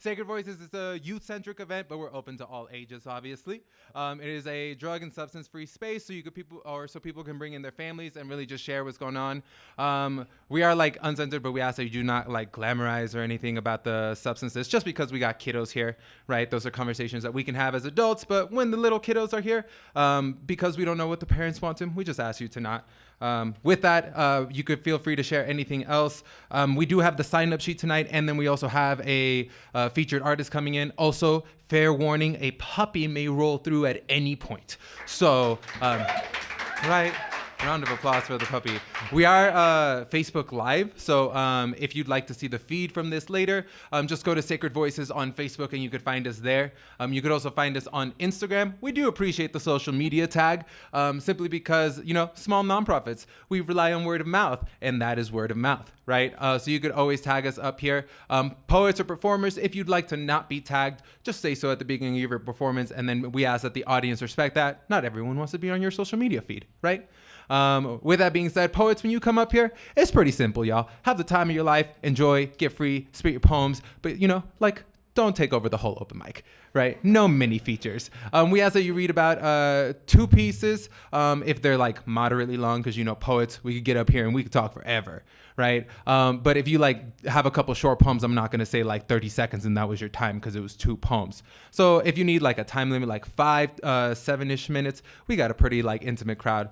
Sacred Voices is a youth-centric event, but we're open to all ages, obviously. It is a drug and substance-free space, so people can bring in their families and really just share what's going on. We are like uncensored, but we ask that you do not like glamorize or anything about the substances, just because we got kiddos here, right? Those are conversations that we can have as adults, but when the little kiddos are here, because we don't know what the parents want them, we just ask you to not. With that, you could feel free to share anything else. We do have the sign-up sheet tonight, and then we also have a featured artist coming in. Also, fair warning, a puppy may roll through at any point. So, right? Round of applause for the puppy. We are Facebook Live, so if you'd like to see the feed from this later, just go to Sacred Voices on Facebook and you could find us there. You could also find us on Instagram. We do appreciate the social media tag, simply because, you know, small nonprofits, we rely on word of mouth, and that is word of mouth, right? So you could always tag us up here. Poets or performers, if you'd like to not be tagged, just say so at the beginning of your performance, and then we ask that the audience respect that. Not everyone wants to be on your social media feed, right? With that being said, poets, when you come up here, it's pretty simple, y'all. Have the time of your life, enjoy, get free, spit your poems, but, you know, like, don't take over the whole open mic, right? No mini features. We ask that you read about 2 pieces if they're like moderately long, because, you know, poets, we could get up here and we could talk forever, right? But if you like have a couple short poems, I'm not going to say like 30 seconds and that was your time, because it was 2 poems. So if you need like a time limit, like 5, 7-ish minutes, we got a pretty like intimate crowd.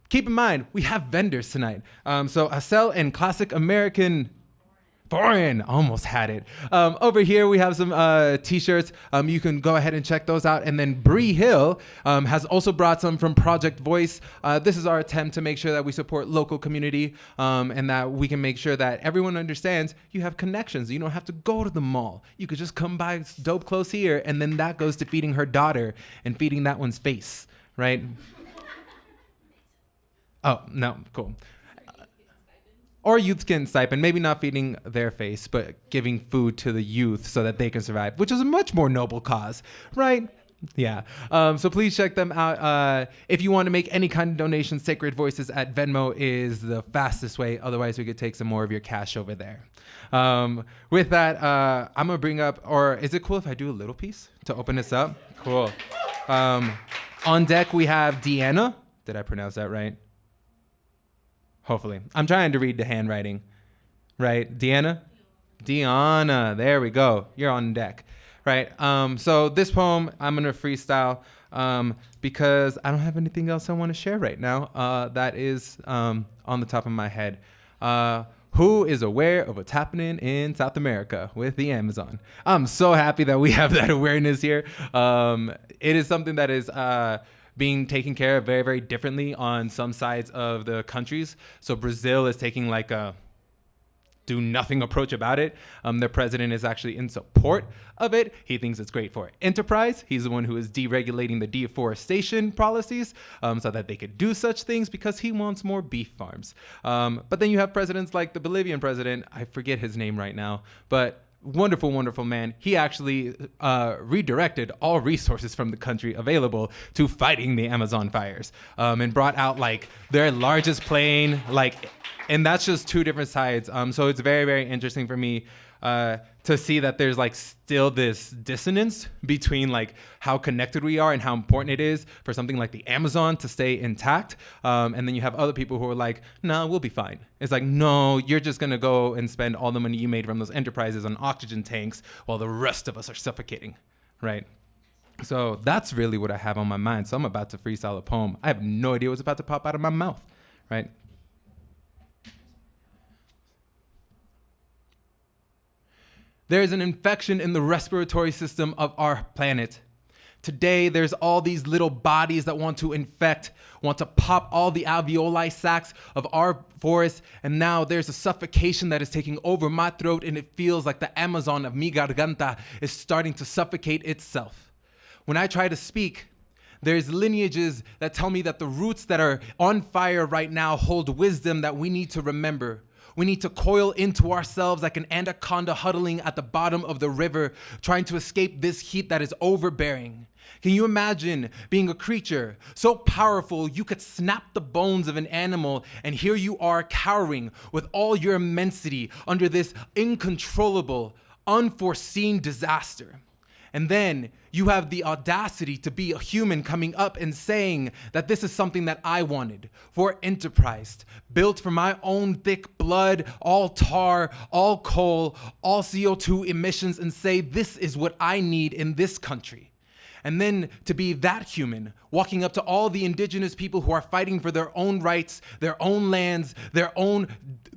Keep in mind, we have vendors tonight. So Hassel and Classic American Foreign, almost had it. Over here, we have some t-shirts. You can go ahead and check those out. And then Bree Hill has also brought some from Project Voice. This is our attempt to make sure that we support local community and that we can make sure that everyone understands you have connections. You don't have to go to the mall. You could just come buy dope clothes here, and then that goes to feeding her daughter and feeding that one's face, right? Oh, no, cool. Or youth getting stipend, maybe not feeding their face, but giving food to the youth so that they can survive, which is a much more noble cause, right? Yeah. So please check them out. If you want to make any kind of donation, Sacred Voices at Venmo is the fastest way. Otherwise, we could take some more of your cash over there. With that, I'm going to bring up, or is it cool if I do a little piece to open this up? Cool. On deck, we have Deanna. Did I pronounce that right? Hopefully. I'm trying to read the handwriting. Right? Deanna? Deanna. There we go. You're on deck. Right? So this poem, I'm going to freestyle because I don't have anything else I want to share right now. That is on the top of my head. Who is aware of what's happening in South America with the Amazon? I'm so happy that we have that awareness here. It is something that is being taken care of very, very differently on some sides of the countries. So Brazil is taking like a do nothing approach about it. Their president is actually in support of it. He thinks it's great for enterprise. He's the one who is deregulating the deforestation policies so that they could do such things because he wants more beef farms. But then you have presidents like the Bolivian president. I forget his name right now, but wonderful, wonderful man. He actually redirected all resources from the country available to fighting the Amazon fires and brought out like their largest plane, like, and that's just 2 different sides. So it's very, very interesting for me to see that there's like still this dissonance between like how connected we are and how important it is for something like the Amazon to stay intact. And then you have other people who are like, no, we'll be fine. It's like, no, you're just going to go and spend all the money you made from those enterprises on oxygen tanks while the rest of us are suffocating, right? So that's really what I have on my mind. So I'm about to freestyle a poem. I have no idea what's about to pop out of my mouth, right? There is an infection in the respiratory system of our planet. Today, there's all these little bodies that want to infect, want to pop all the alveoli sacs of our forests, and now there's a suffocation that is taking over my throat, and it feels like the Amazon of mi garganta is starting to suffocate itself. When I try to speak, there's lineages that tell me that the roots that are on fire right now hold wisdom that we need to remember. We need to coil into ourselves like an anaconda huddling at the bottom of the river, trying to escape this heat that is overbearing. Can you imagine being a creature so powerful you could snap the bones of an animal, and here you are cowering with all your immensity under this incontrollable, unforeseen disaster. And then you have the audacity to be a human coming up and saying that this is something that I wanted for enterprise, built for my own thick blood, all tar, all coal, all CO2 emissions, and say this is what I need in this country. And then to be that human, walking up to all the indigenous people who are fighting for their own rights, their own lands, their own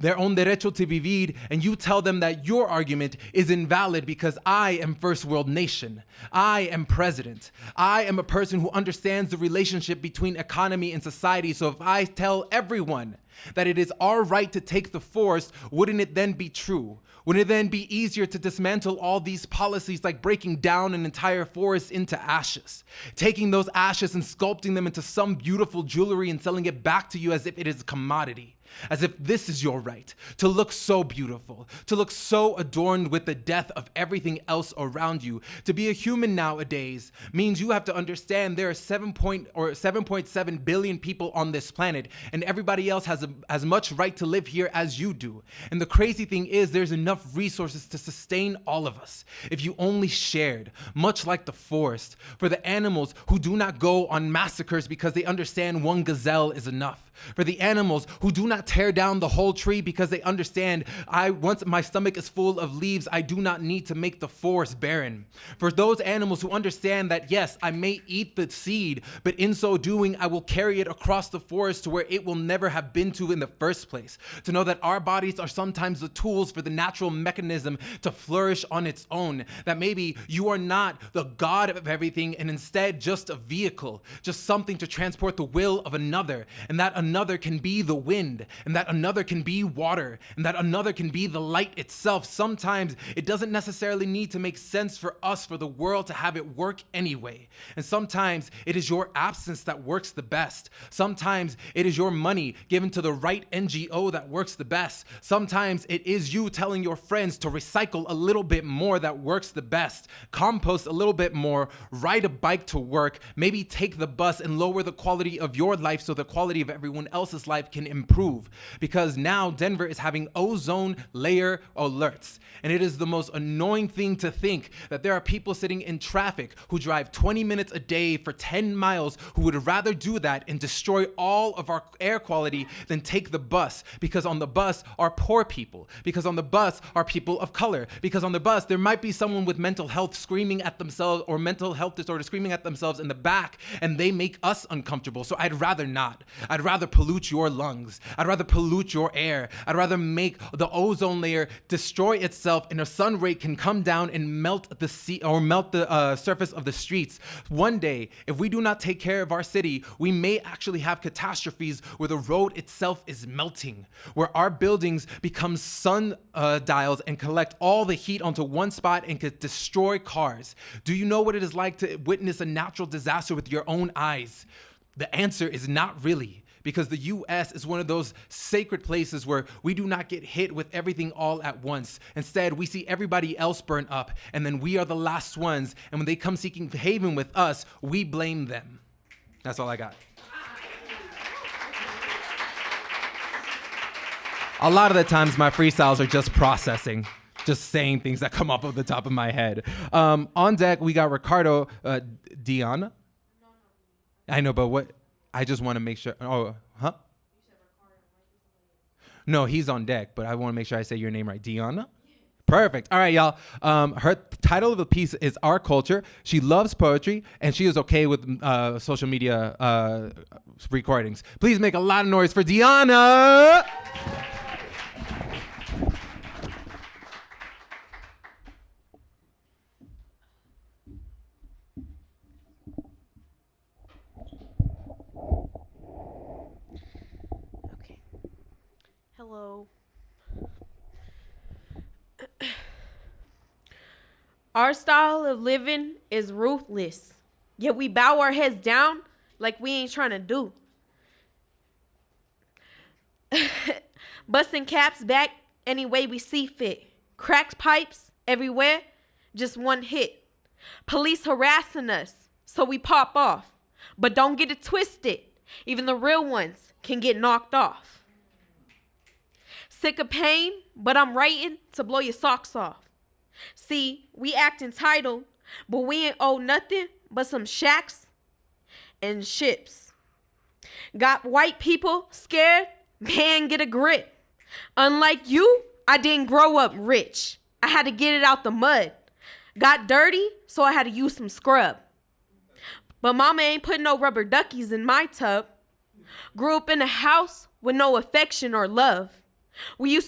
derecho to vivir, and you tell them that your argument is invalid because I am first world nation. I am president. I am a person who understands the relationship between economy and society. So if I tell everyone that it is our right to take the forest, wouldn't it then be true? Wouldn't it then be easier to dismantle all these policies like breaking down an entire forest into ashes, taking those ashes and sculpting them into some beautiful jewelry and selling it back to you as if it is a commodity? As if this is your right, to look so beautiful, to look so adorned with the death of everything else around you. To be a human nowadays means you have to understand there are 7.7 billion people on this planet, and everybody else has as much right to live here as you do. And the crazy thing is there's enough resources to sustain all of us if you only shared, much like the forest, for the animals who do not go on massacres because they understand one gazelle is enough. For the animals who do not tear down the whole tree because they understand once my stomach is full of leaves, I do not need to make the forest barren. For those animals who understand that yes, I may eat the seed, but in so doing, I will carry it across the forest to where it will never have been to in the first place. To know that our bodies are sometimes the tools for the natural mechanism to flourish on its own. That maybe you are not the God of everything and instead just a vehicle, just something to transport the will of another. And that another can be the wind, and that another can be water, and that another can be the light itself. Sometimes it doesn't necessarily need to make sense for us, for the world to have it work anyway. And sometimes it is your absence that works the best. Sometimes it is your money given to the right NGO that works the best. Sometimes it is you telling your friends to recycle a little bit more that works the best. Compost a little bit more, ride a bike to work, maybe take the bus and lower the quality of your life so the quality of everyone else's life can improve. Because now Denver is having ozone layer alerts. And it is the most annoying thing to think that there are people sitting in traffic who drive 20 minutes a day for 10 miles who would rather do that and destroy all of our air quality than take the bus. Because on the bus are poor people. Because on the bus are people of color. Because on the bus there might be someone with mental health screaming at themselves or mental health disorder screaming at themselves in the back, and they make us uncomfortable. So I'd rather not. I'd rather pollute your lungs. I'd rather pollute your air. I'd rather make the ozone layer destroy itself and a sun ray can come down and melt the sea or melt the surface of the streets. One day, if we do not take care of our city, we may actually have catastrophes where the road itself is melting, where our buildings become sun dials and collect all the heat onto one spot and could destroy cars. Do you know what it is like to witness a natural disaster with your own eyes? The answer is not really. Because the U.S. is one of those sacred places where we do not get hit with everything all at once. Instead, we see everybody else burn up, and then we are the last ones. And when they come seeking haven with us, we blame them. That's all I got. A lot of the times, my freestyles are just processing, just saying things that come off of the top of my head. On deck, we got Ricardo, Diana. I know, but what? I just want to make sure. Oh, huh? No, he's on deck, but I want to make sure I say your name right. Diana? Perfect. All right, y'all. Her title of the piece is Our Culture. She loves poetry, and she is okay with social media recordings. Please make a lot of noise for Diana. Hello. Our style of living is ruthless, yet we bow our heads down like we ain't trying to do. Busting caps back any way we see fit. Cracked pipes everywhere, just one hit. Police harassing us, so we pop off. But don't get it twisted, even the real ones can get knocked off. Sick of pain, but I'm writing to blow your socks off. See, we act entitled, but we ain't owe nothing but some shacks and ships. Got white people scared? Man, get a grip. Unlike you, I didn't grow up rich. I had to get it out the mud. Got dirty, so I had to use some scrub. But mama ain't putting no rubber duckies in my tub. Grew up in a house with no affection or love. We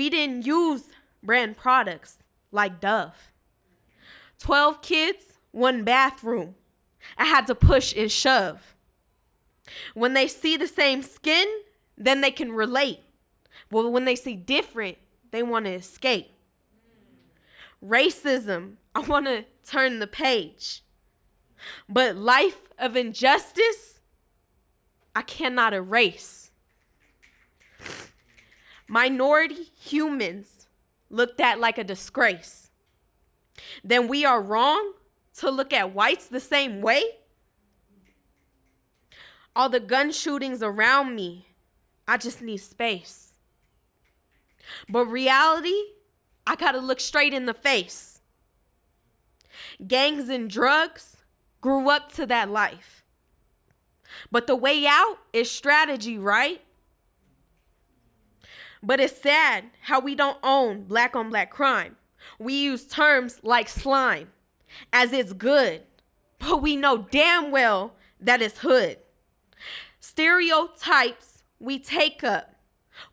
didn't use brand products like Dove. 12 kids, one bathroom. I had to push and shove. When they see the same skin, then they can relate. But when they see different, they want to escape. Racism, I want to turn the page. But life of injustice, I cannot erase. Minority humans looked at like a disgrace. Then we are wrong to look at whites the same way? All the gun shootings around me, I just need space. But reality, I gotta look straight in the face. Gangs and drugs grew up to that life. But the way out is strategy, right? But it's sad how we don't own black on black crime. We use terms like slime as it's good, but we know damn well that it's hood. Stereotypes we take up,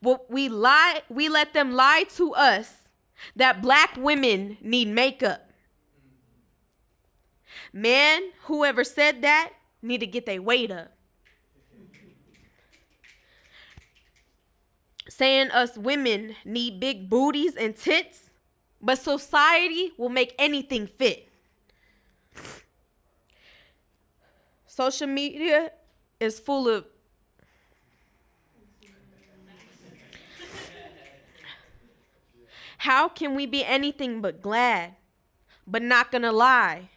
but we let them lie to us that black women need makeup. Man, whoever said that need to get their weight up. Saying us women need big booties and tits, but society will make anything fit. Social media is full of how can we be anything but glad? But not gonna lie,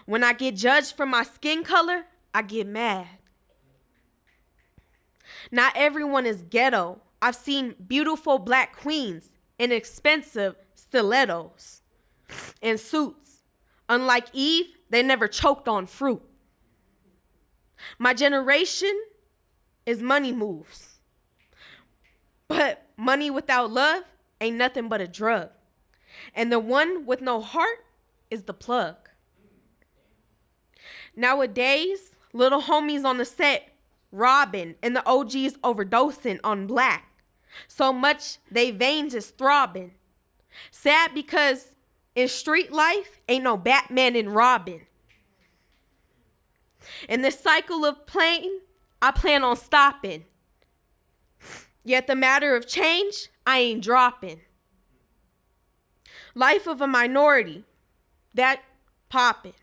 when I get judged for my skin color, I get mad. Not everyone is ghetto. I've seen beautiful black queens in expensive stilettos and suits. Unlike Eve, they never choked on fruit. My generation is money moves. But money without love ain't nothing but a drug. And the one with no heart is the plug. Nowadays, little homies on the set robbing and the OGs overdosing on black. So much they veins is throbbing. Sad because in street life, ain't no Batman and Robin. In this cycle of playing, I plan on stopping. Yet the matter of change, I ain't dropping. Life of a minority, that popping.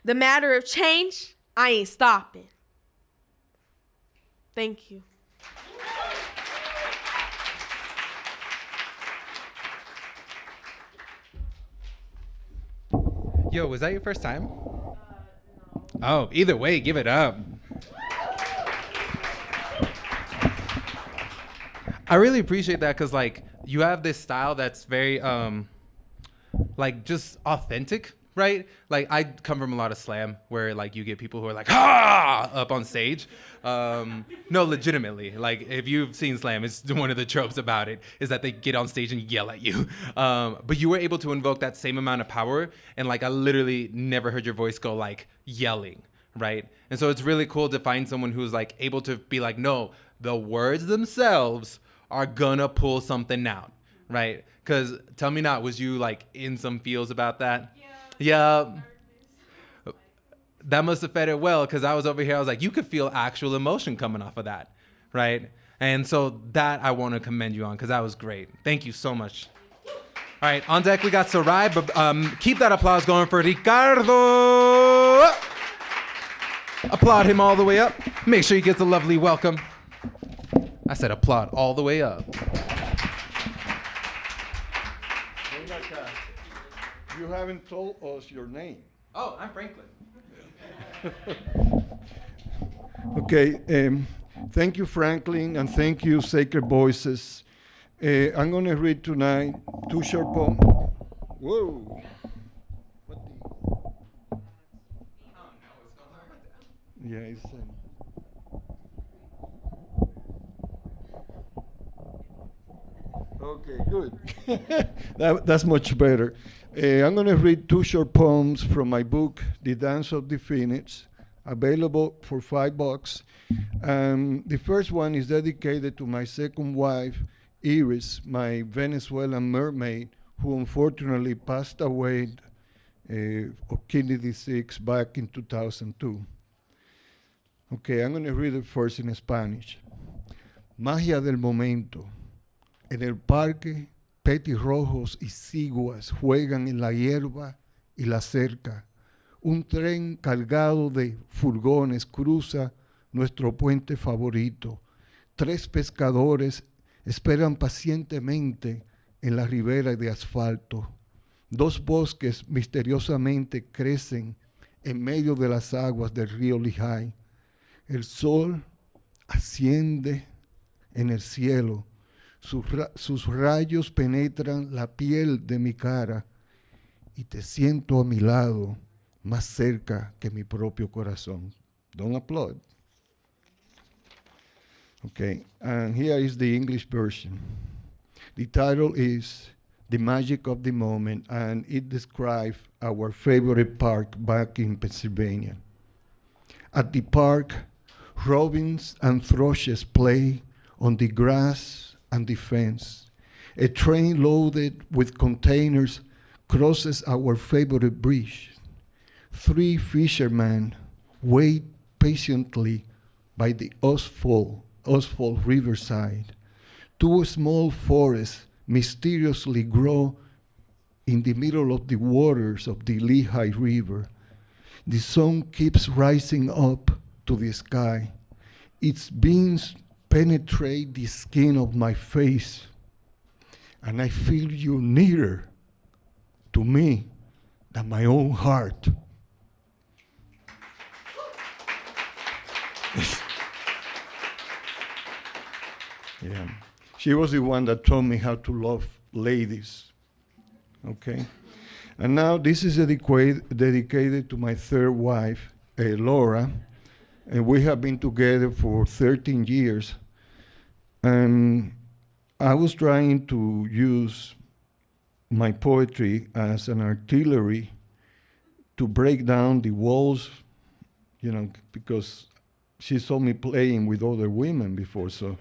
The matter of change, I ain't stopping. Thank you. Yo, was that your first time? Oh, either way, give it up. I really appreciate that because, like, you have this style that's very, like, just authentic, right? Like, I come from a lot of slam where, like, you get people who are like, ha, up on stage. No, legitimately. Like, if you've seen slam, it's one of the tropes about it is that they get on stage and yell at you. But you were able to invoke that same amount of power. And, like, I literally never heard your voice go, like, yelling, right? And so it's really cool to find someone who's, like, able to be like, no, the words themselves are gonna pull something out, right? Because tell me not, was you, like, in some feels about that? Yeah. That must have fed it well because I was over here. I was like, you could feel actual emotion coming off of that, right? And so that I want to commend you on because that was great. Thank you so much. All right, on deck we got Sarai, but keep that applause going for Ricardo. Applaud him all the way up. Make sure he gets a lovely welcome. I said applaud all the way up. You haven't told us your name. Oh, I'm Franklin. Okay, thank you, Franklin, and thank you, Sacred Voices. I'm going to read tonight two short poems. Whoa. Yeah, it's. Okay, good. That's much better. I'm going to read two short poems from my book, The Dance of the Phoenix, available for $5. The first one is dedicated to my second wife, Iris, my Venezuelan mermaid, who unfortunately passed away of kidney disease back in 2002. Okay, I'm going to read it first in Spanish. Magia del momento. En el parque, petirrojos y ciguas juegan en la hierba y la cerca. Un tren cargado de furgones cruza nuestro puente favorito. 3 pescadores esperan pacientemente en la ribera de asfalto. 2 bosques misteriosamente crecen en medio de las aguas del río Lijay. El sol asciende en el cielo. Sus rayos penetran la piel de mi cara y te siento a mi lado, más cerca que mi propio corazón. Don't applaud. Okay, and here is the English version. The title is The Magic of the Moment, and it describes our favorite park back in Pennsylvania. At the park, robins and thrushes play on the grass and the fence. A train loaded with containers crosses our favorite bridge. 3 fishermen wait patiently by the asphalt riverside. 2 small forests mysteriously grow in the middle of the waters of the Lehigh River. The sun keeps rising up to the sky. Its beams penetrate the skin of my face, and I feel you nearer to me than my own heart. Yeah, she was the one that taught me how to love ladies. Okay, and now this is dedicated to my third wife, Laura. And we have been together for 13 years. And I was trying to use my poetry as an artillery to break down the walls, because she saw me playing with other women before, so.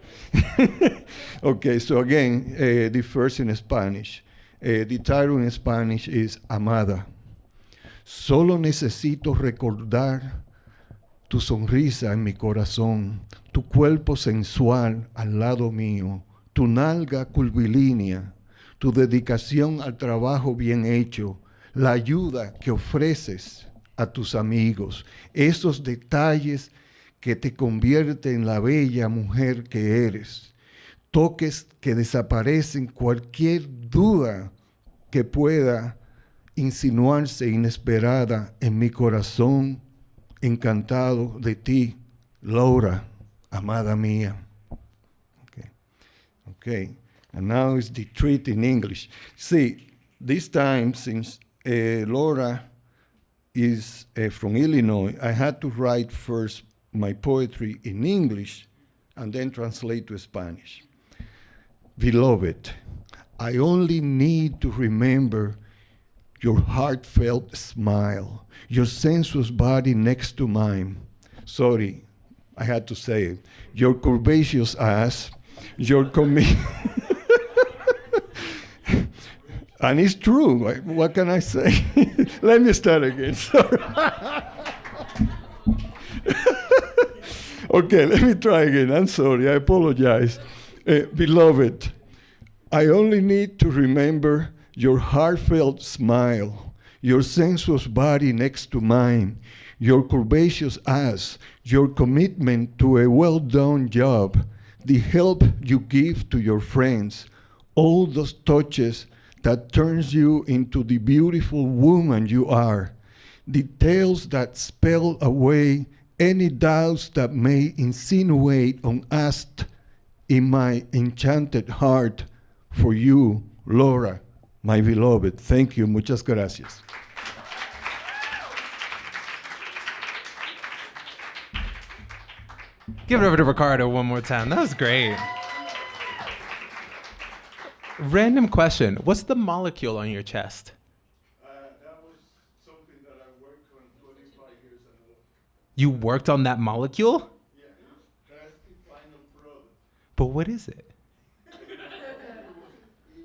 Okay, so again, the first in Spanish. The title in Spanish is Amada. Solo necesito recordar tu sonrisa en mi corazón, tu cuerpo sensual al lado mío, tu nalga curvilínea, tu dedicación al trabajo bien hecho, la ayuda que ofreces a tus amigos, esos detalles que te convierten en la bella mujer que eres, toques que desaparecen cualquier duda que pueda insinuarse inesperada en mi corazón, encantado de ti, Laura, amada mía. Okay. And now is the treat in English. See, this time, since Laura is from Illinois, I had to write first my poetry in English and then translate to Spanish. Beloved, I only need to remember your heartfelt smile, your sensuous body next to mine. Sorry, I had to say it. Your curvaceous ass, your and it's true. What can I say? Let me start again. Sorry. Okay, let me try again. I'm sorry. I apologize. Beloved, I only need to remember your heartfelt smile, your sensuous body next to mine, your curvaceous ass, your commitment to a well-done job, the help you give to your friends, all those touches that turns you into the beautiful woman you are, details that spell away any doubts that may insinuate unasked in my enchanted heart for you, Laura, my beloved. Thank you. Muchas gracias. Give it over to Ricardo one more time. That was great. Random question. What's the molecule on your chest? That was something that I worked on 25 years ago. You worked on that molecule? Yeah, that's the final product. But what is it? It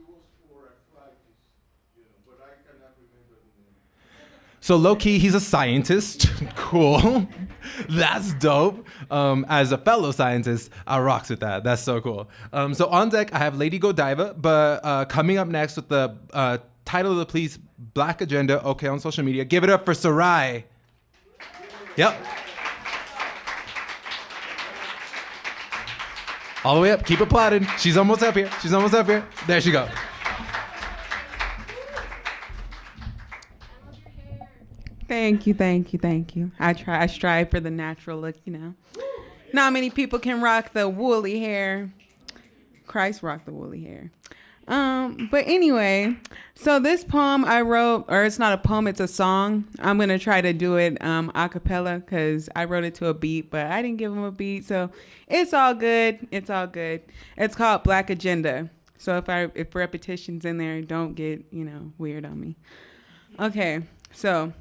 was for arthritis, but I cannot remember the name. So low-key, he's a scientist. Cool. That's dope. As a fellow scientist, I rocks with that. That's so cool. So on deck, I have Lady Godiva, but coming up next with the title of the piece, Black Agenda, okay, on social media. Give it up for Sarai. Yep. All the way up. Keep applauding. She's almost up here. She's almost up here. There she goes. Thank you, thank you, thank you. I strive for the natural look, Not many people can rock the woolly hair. Christ rocked the woolly hair. But anyway, so this poem I wrote, or it's not a poem, it's a song. I'm going to try to do it a cappella because I wrote it to a beat, but I didn't give him a beat. So it's all good. It's all good. It's called Black Agenda. So if repetition's in there, don't get, weird on me. Okay, so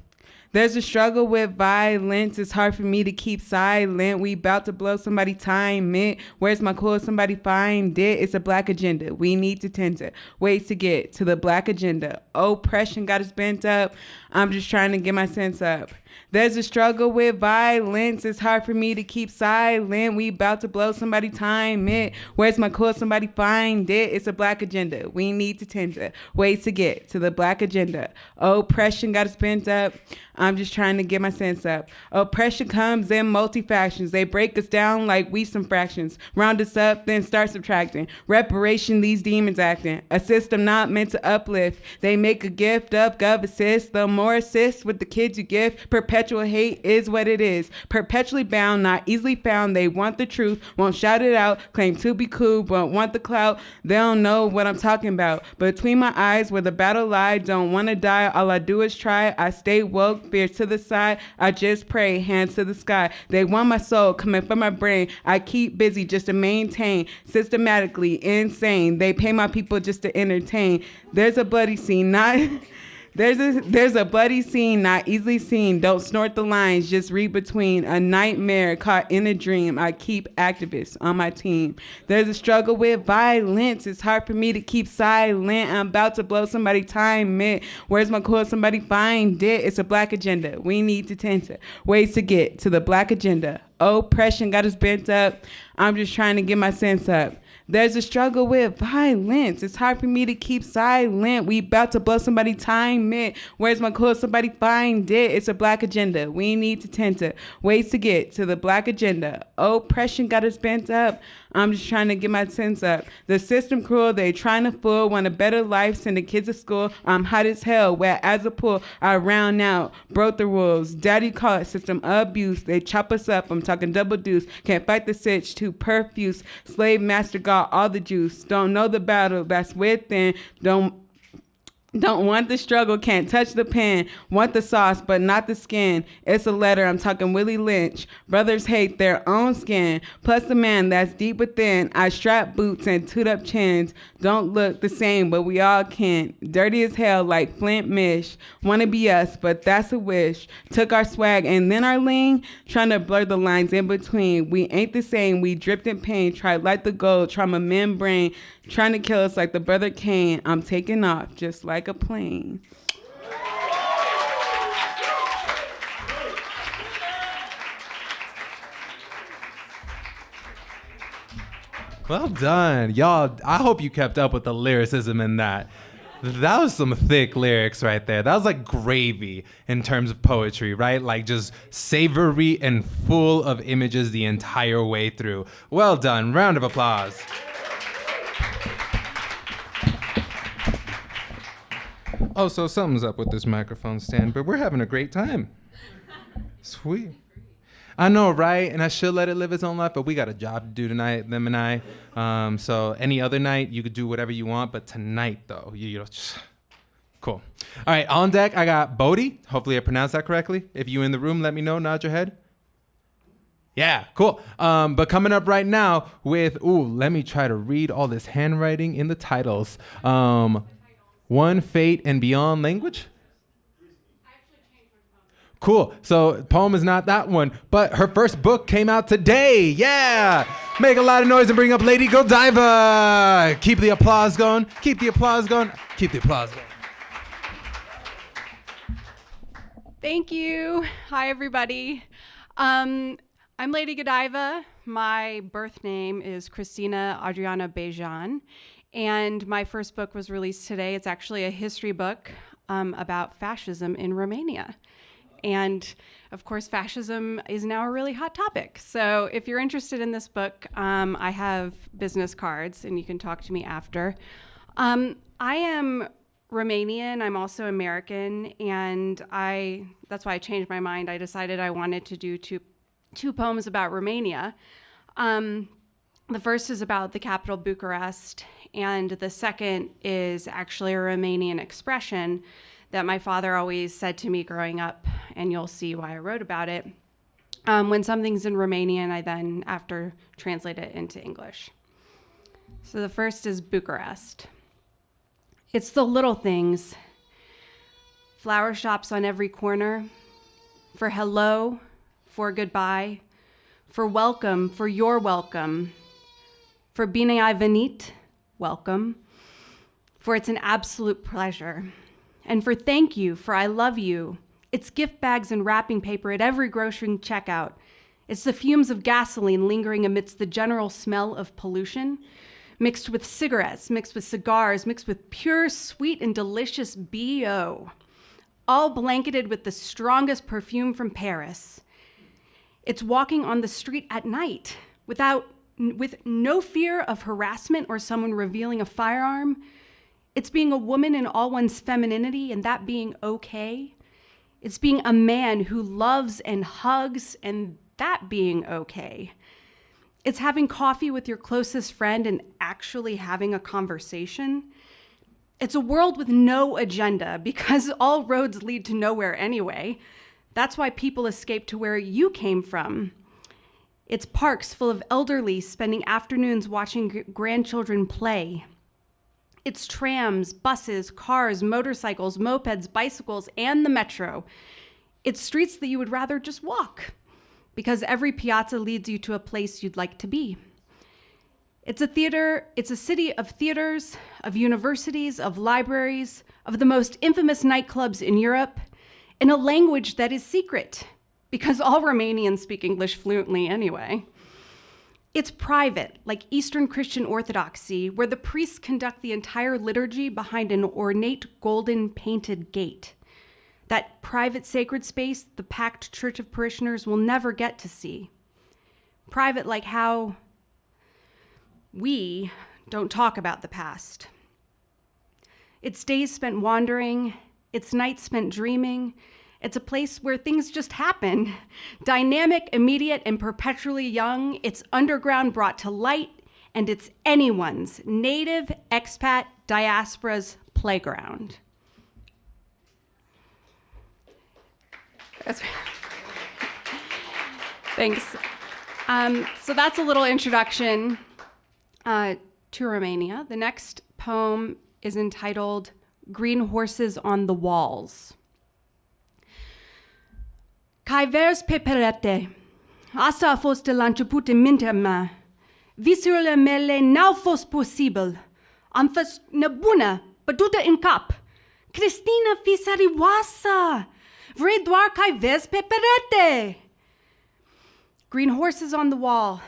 there's a struggle with violence. It's hard for me to keep silent. We about to blow somebody time it. Where's my cool? Somebody find it. It's a black agenda. We need to tend to ways to get to the black agenda. Oppression got us bent up. I'm just trying to get my sense up. There's a struggle with violence. It's hard for me to keep silent. We about to blow somebody time it. Where's my cool? Somebody find it. It's a black agenda. We need to tend to ways to get to the black agenda. Oppression got us bent up. I'm just trying to get my sense up. Oppression comes in multi-factions. They break us down like we some fractions. Round us up, then start subtracting. Reparation, these demons acting. A system not meant to uplift. They make a gift up, gov assist. The more assist with the kids you give. Perpetual hate is what it is. Perpetually bound, not easily found. They want the truth, won't shout it out. Claim to be cool, but want the clout. They don't know what I'm talking about. Between my eyes where the battle lies. Don't want to die, all I do is try. I stay woke. Fear to the side, I just pray, hands to the sky. They want my soul coming from my brain. I keep busy just to maintain, systematically insane. They pay my people just to entertain. There's a bloody scene, not There's a bloody scene not easily seen. Don't snort the lines, just read between. A nightmare caught in a dream. I keep activists on my team. There's a struggle with violence. It's hard for me to keep silent. I'm about to blow somebody time it. Where's my cool? Somebody find it. It's a black agenda. We need to tend to ways to get to the black agenda. Oppression got us bent up. I'm just trying to get my sense up. There's a struggle with violence. It's hard for me to keep silent. We about to blow somebody time it. Where's my cool? Somebody find it. It's a black agenda. We need to tend to ways to get to the black agenda. Oppression got us bent up. I'm just trying to get my sense up. The system cruel, they trying to fool. Want a better life, send the kids to school. I'm hot as hell, wet as a pool. I round out, broke the rules. Daddy call it system abuse. They chop us up, I'm talking double deuce. Can't fight the sitch, too perfuse. Slave master got all the juice. Don't know the battle that's within. Don't want the struggle, can't touch the pen. Want the sauce, but not the skin. It's a letter, I'm talking Willie Lynch. Brothers hate their own skin. Plus the man that's deep within. I strap boots and toot up chins. Don't look the same, but we all can. Dirty as hell like Flint Mish. Wanna be us, but that's a wish. Took our swag and then our lean. Trying to blur the lines in between. We ain't the same, we dripped in pain. Tried like the gold, trauma membrane. Trying to kill us like the brother Cain. I'm taking off just like a plane. Well done. Y'all, I hope you kept up with the lyricism in that. That was some thick lyrics right there. That was like gravy in terms of poetry, right? Like just savory and full of images the entire way through. Well done. Round of applause. Oh, so something's up with this microphone stand, but we're having a great time. Sweet. I know, right? And I should let it live its own life, but we got a job to do tonight, them and I. So any other night, you could do whatever you want, but tonight, though, Cool. All right, on deck, I got Bodhi. Hopefully I pronounced that correctly. If you in the room, let me know. Nod your head. Yeah, cool. But coming up right now with, let me try to read all this handwriting in the titles. One, Fate, and Beyond Language. Cool. So poem is not that one, but her first book came out today. Yeah. Make a lot of noise and bring up Lady Godiva. Keep the applause going. Keep the applause going. Keep the applause going. Thank you. Hi, everybody. I'm Lady Godiva. My birth name is Christina Adriana Bejan, and my first book was released today. It's actually a history book about fascism in Romania. And of course, fascism is now a really hot topic. So if you're interested in this book, I have business cards and you can talk to me after. I am Romanian, I'm also American, and that's why I changed my mind. I decided I wanted to do two poems about Romania. The first is about the capital Bucharest, and the second is actually a Romanian expression that my father always said to me growing up, and you'll see why I wrote about it. When something's in Romanian, I then, after, translate it into English. So the first is Bucharest. It's the little things. Flower shops on every corner. For hello, for goodbye, for welcome, for your welcome, for bine ai venit, welcome, for it's an absolute pleasure. And for thank you, for I love you. It's gift bags and wrapping paper at every grocery checkout. It's the fumes of gasoline lingering amidst the general smell of pollution, mixed with cigarettes, mixed with cigars, mixed with pure, sweet, and delicious BO, all blanketed with the strongest perfume from Paris. It's walking on the street at night with no fear of harassment or someone revealing a firearm. It's being a woman in all one's femininity and that being okay. It's being a man who loves and hugs and that being okay. It's having coffee with your closest friend and actually having a conversation. It's a world with no agenda because all roads lead to nowhere anyway. That's why people escape to where you came from. It's parks full of elderly spending afternoons watching grandchildren play. It's trams, buses, cars, motorcycles, mopeds, bicycles, and the metro. It's streets that you would rather just walk because every piazza leads you to a place you'd like to be. It's a city of theaters, of universities, of libraries, of the most infamous nightclubs in Europe, in a language that is secret because all Romanians speak English fluently anyway. It's private, like Eastern Christian Orthodoxy, where the priests conduct the entire liturgy behind an ornate golden painted gate. That private sacred space the packed church of parishioners will never get to see. Private like how we don't talk about the past. It's days spent wandering, it's nights spent dreaming. It's a place where things just happen. Dynamic, immediate, and perpetually young. It's underground brought to light, and it's anyone's native, expat, diaspora's playground. Thanks. So that's a little introduction to Romania. The next poem is entitled Green Horses on the Walls. Cai vers pe perete. Asta a fost de la început în mintea mea. Visurile mele n-au fost posibil. Am fost nebună, bătută în cap. Cristina, fii serioasă! Vrei doar cai vers pe perete! Green horses on the wall.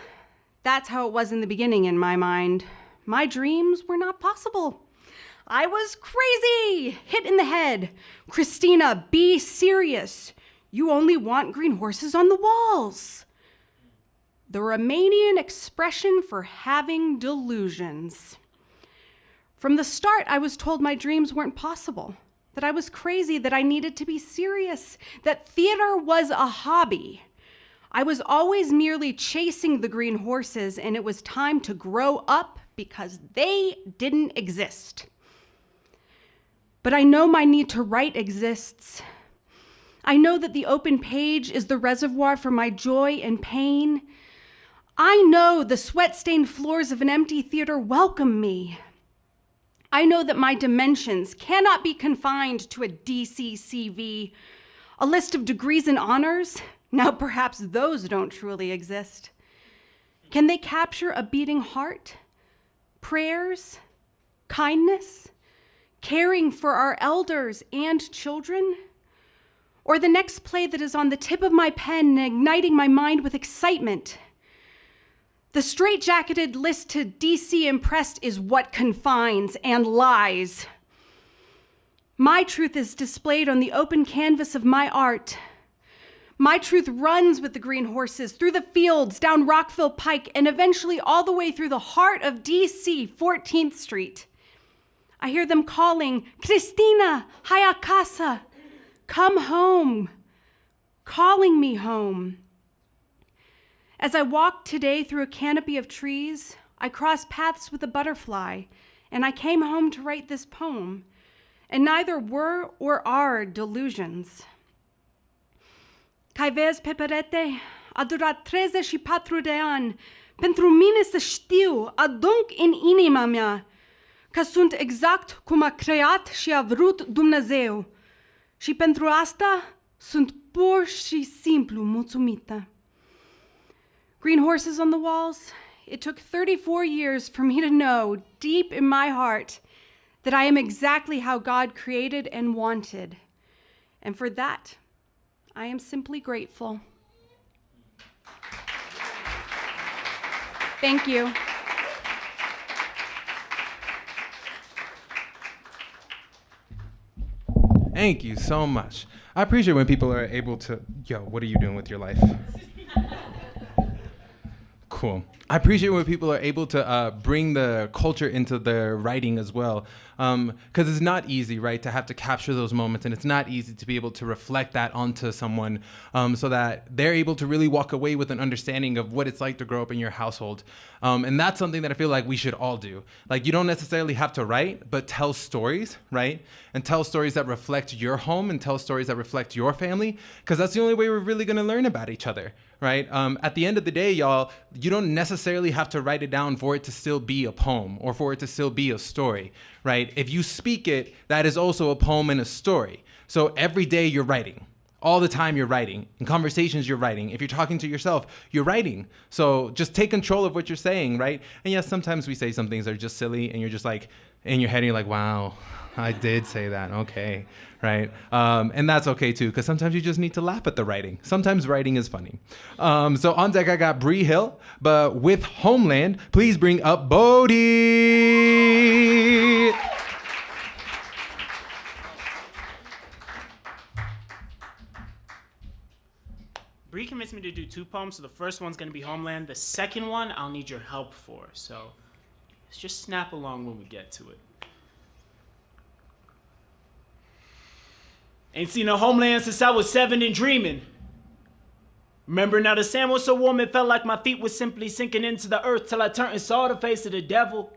That's how it was in the beginning in my mind. My dreams were not possible. I was crazy, hit in the head. Christina, be serious. You only want green horses on the walls. The Romanian expression for having delusions. From the start, I was told my dreams weren't possible, that I was crazy, that I needed to be serious, that theater was a hobby. I was always merely chasing the green horses, and it was time to grow up because they didn't exist. but I know my need to write exists. I know that the open page is the reservoir for my joy and pain. I know the sweat-stained floors of an empty theater welcome me. I know that my dimensions cannot be confined to a DCCV, a list of degrees and honors. Now perhaps those don't truly exist. Can they capture a beating heart, prayers, kindness, caring for our elders and children? Or the next play that is on the tip of my pen and igniting my mind with excitement? The straitjacketed list to DC impressed is what confines and lies. My truth is displayed on the open canvas of my art. My truth runs with the green horses through the fields, down Rockville Pike, and eventually all the way through the heart of DC, 14th Street. I hear them calling, Cristina, Hayakasa, come home, calling me home. As I walked today through a canopy of trees, I crossed paths with a butterfly, and I came home to write this poem, and neither were or are delusions. Kai vezi pe perete, a durat 34 de ani, pentru mine să știu adânc în inima mea că sunt exact cum a creat și a vrut Dumnezeu. Și pentru asta sunt pur și simplu mulțumită. Green horses on the walls, it took 34 years for me to know deep in my heart that I am exactly how God created and wanted. And for that, I am simply grateful. Thank you. Thank you so much. I appreciate when people are able to, what are you doing with your life? Cool. I appreciate when people are able to bring the culture into their writing as well. Because it's not easy, right, to have to capture those moments, and it's not easy to be able to reflect that onto someone so that they're able to really walk away with an understanding of what it's like to grow up in your household. And that's something that I feel like we should all do. Like, you don't necessarily have to write, but tell stories, right? And tell stories that reflect your home and tell stories that reflect your family, because that's the only way we're really going to learn about each other, right? At the end of the day, y'all, you don't necessarily have to write it down for it to still be a poem or for it to still be a story, right? If you speak it, that is also a poem and a story. So every day you're writing. All the time you're writing. In conversations you're writing. If you're talking to yourself, you're writing. So just take control of what you're saying, right? And yes, sometimes we say some things that are just silly and you're just like, in your head, you're like, wow, I did say that, okay, right? And that's okay too, because sometimes you just need to laugh at the writing. Sometimes writing is funny. So on deck, I got Bree Hill, but with Homeland, please bring up Bodhi. Bree convinced me to do 2 poems, so the first one's gonna be Homeland. The second one, I'll need your help for, so let's just snap along when we get to it. Ain't seen a homeland since I was 7 and dreaming. Remember now the sand was so warm it felt like my feet was simply sinking into the earth till I turned and saw the face of the devil.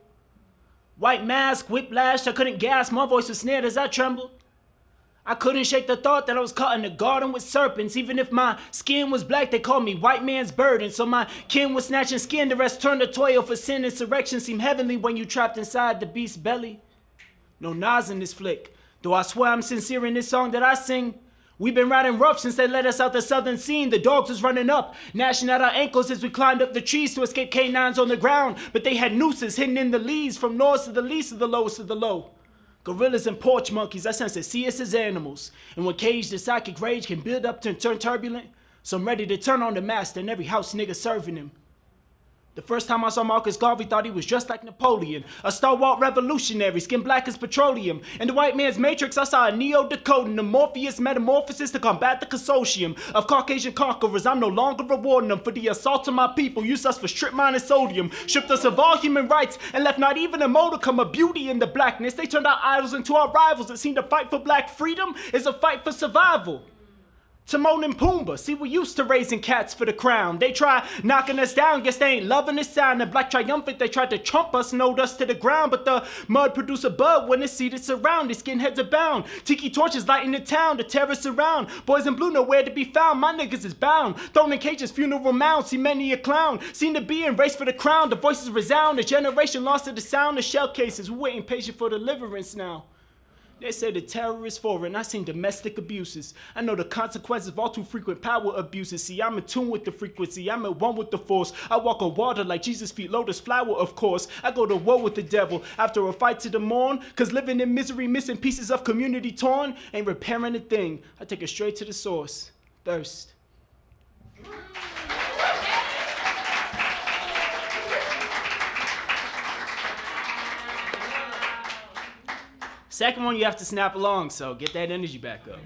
White mask, whiplash, I couldn't gasp, my voice was snared as I trembled. I couldn't shake the thought that I was caught in a garden with serpents. Even if my skin was black, they called me white man's burden. So my kin was snatching skin, the rest turned to toil for sin. Insurrection seemed heavenly when you trapped inside the beast's belly. No Nas in this flick, though I swear I'm sincere in this song that I sing. We've been riding rough since they let us out the southern scene. The dogs was running up, gnashing at our ankles as we climbed up the trees to escape canines on the ground. But they had nooses hidden in the leaves, from north to the least of the lowest of the low. Gorillas and porch monkeys, I sense that see us as animals. And when caged, the psychic rage can build up to turn turbulent. So I'm ready to turn on the master and every house nigga serving him. The first time I saw Marcus Garvey, thought he was just like Napoleon, a stalwart revolutionary, skin black as petroleum. In the white man's matrix, I saw a neo-decoding, a Morpheus metamorphosis to combat the consortium of Caucasian conquerors. I'm no longer rewarding them for the assault on my people, used us for strip mine and sodium, stripped us of all human rights, and left not even a modicum of beauty in the blackness. They turned our idols into our rivals. It seemed to fight for black freedom is a fight for survival. Timon and Pumbaa, see, we used to raising cats for the crown. They try knocking us down, guess they ain't loving the sound. And black triumphant, they tried to trump us, knowed us to the ground. But the mud produce a bud when it's seated surround. These skinheads are bound. Tiki torches lighting the town, the terrorists around. Boys in blue nowhere to be found, my niggas is bound. Thrown in cages, funeral mounds, see many a clown. Seen to be in race for the crown, the voices resound. A generation lost to the sound of shell cases. We're waiting patient for deliverance now. They say the terror is foreign, I seen domestic abuses. I know the consequences of all too frequent power abuses. See, I'm in tune with the frequency, I'm at one with the force. I walk on water like Jesus' feet, lotus flower, of course. I go to war with the devil after a fight to the morn. Cause living in misery, missing pieces of community torn, ain't repairing a thing. I take it straight to the source. Thirst. Second one, you have to snap along, so get that energy back up.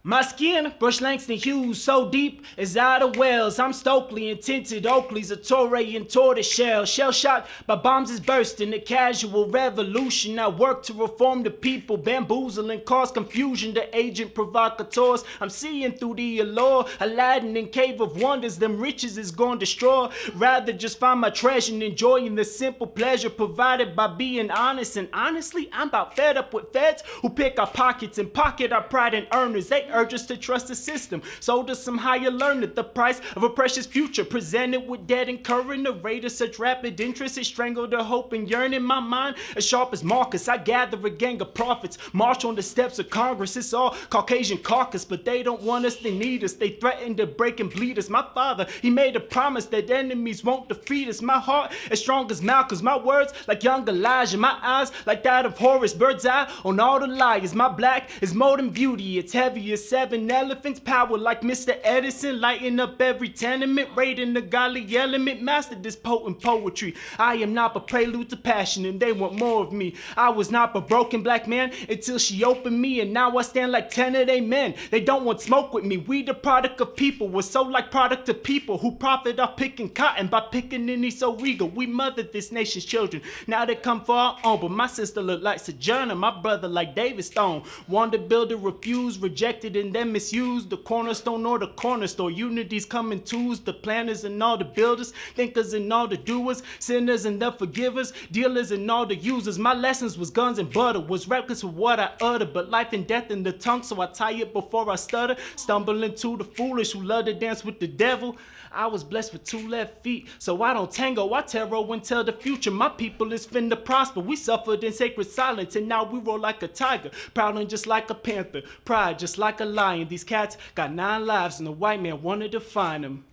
My skin, brush Langston Hughes, so deep as out of wells. I'm Stokely and tinted Oakley's a Torrey and tortoise shell. Shell shot by bombs is bursting, the casual revolution. I work to reform the people, bamboozle and cause confusion. The agent provocateurs, I'm seeing through the allure. Aladdin in cave of wonders, them riches is gonna destroy. Rather just find my treasure and enjoying the simple pleasure provided by being honest. And honestly, I'm about fed up with feds who pick our pockets and pocket our pride and earners. They urge us to trust the system, sold us some higher learning. The price of a precious future presented with debt and current. The rate of such rapid interest, it strangled the hope and yearning. My mind as sharp as Marcus, I gather a gang of prophets, march on the steps of Congress. It's all Caucasian caucus, but they don't want us, they need us. They threaten to break and bleed us. My father, he made a promise that enemies won't defeat us. My heart as strong as Malcolm's, my words like young Elijah, my eyes like that of Horus, bird's eye on all the liars. My black is more than beauty, it's heavy as 7 elephants, power like Mr. Edison, lighting up every tenement, raiding the godly element, mastered this potent poetry. I am not a prelude to passion and they want more of me. I was not a broken black man until she opened me, and now I stand like 10 of they men. They don't want smoke with me. We the product of people, we're so like product of people who profit off picking cotton by picking any so regal. We mothered this nation's children, now they come for our own. But my sister look like Sojourner, my brother like David Stone. Wanted to build a refuse, rejected and then misused. The cornerstone or the corner store, unity's coming twos. The planners and all the builders, thinkers and all the doers, sinners and the forgivers, dealers and all the users. My lessons was guns and butter, was reckless with what I uttered, but life and death in the tongue, so I tie it before I stutter. Stumble into the foolish who love to dance with the devil. I was blessed with 2 left feet, so I don't tango, I tarot and tell the future. My people is finna prosper. We suffered in sacred silence, and now we roll like a tiger, prowling just like a panther, pride just like a lion. These cats got 9 lives, and the white man wanted to find them.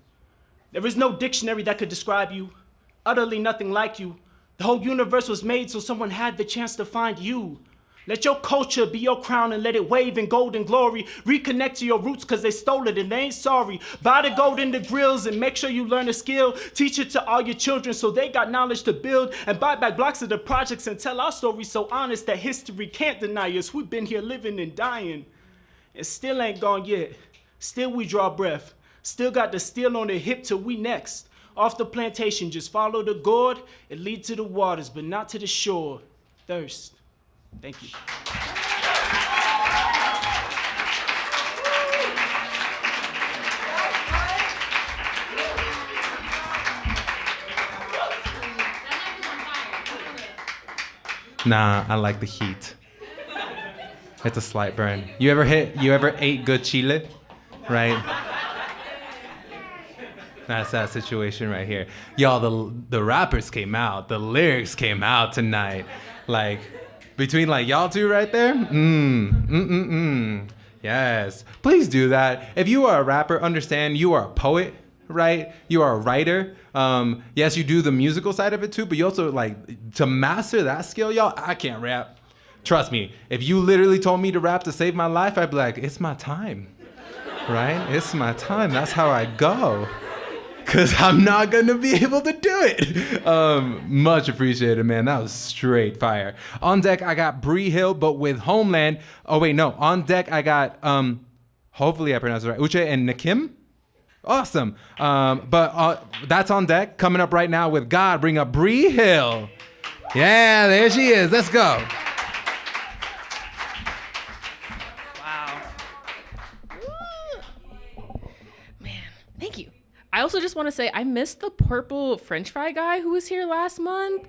There is no dictionary that could describe you, utterly nothing like you. The whole universe was made so someone had the chance to find you. Let your culture be your crown and let it wave in golden glory. Reconnect to your roots cause they stole it and they ain't sorry. Buy the gold in the grills and make sure you learn a skill. Teach it to all your children so they got knowledge to build. And buy back blocks of the projects and tell our story so honest that history can't deny us. We've been here living and dying. And still ain't gone yet. Still we draw breath. Still got the steel on the hip till we next. Off the plantation, just follow the gourd. It leads to the waters, but not to the shore. Thirst. Thank you. Nah, I like the heat. It's a slight burn. You ever ate good chile? Right? That's that situation right here. Y'all, the rappers came out. The lyrics came out tonight. Like, between like y'all two right there, yes. Please do that. If you are a rapper, understand you are a poet, right? You are a writer. Yes, you do the musical side of it too, but you also like to master that skill, y'all. I can't rap. Trust me. If you literally told me to rap to save my life, I'd be like, it's my time, right? It's my time. That's how I go. Because I'm not going to be able to do it. Much appreciated, man. That was straight fire. On deck, I got Bree Hill, but with Homeland. Oh, wait, no. On deck, I got, hopefully I pronounced it right, Uche and Nakim. Awesome. But that's on deck. Coming up right now with God, bring up Bree Hill. Yeah, there she is. Let's go. Wow. I also just want to say I miss the purple French fry guy who was here last month.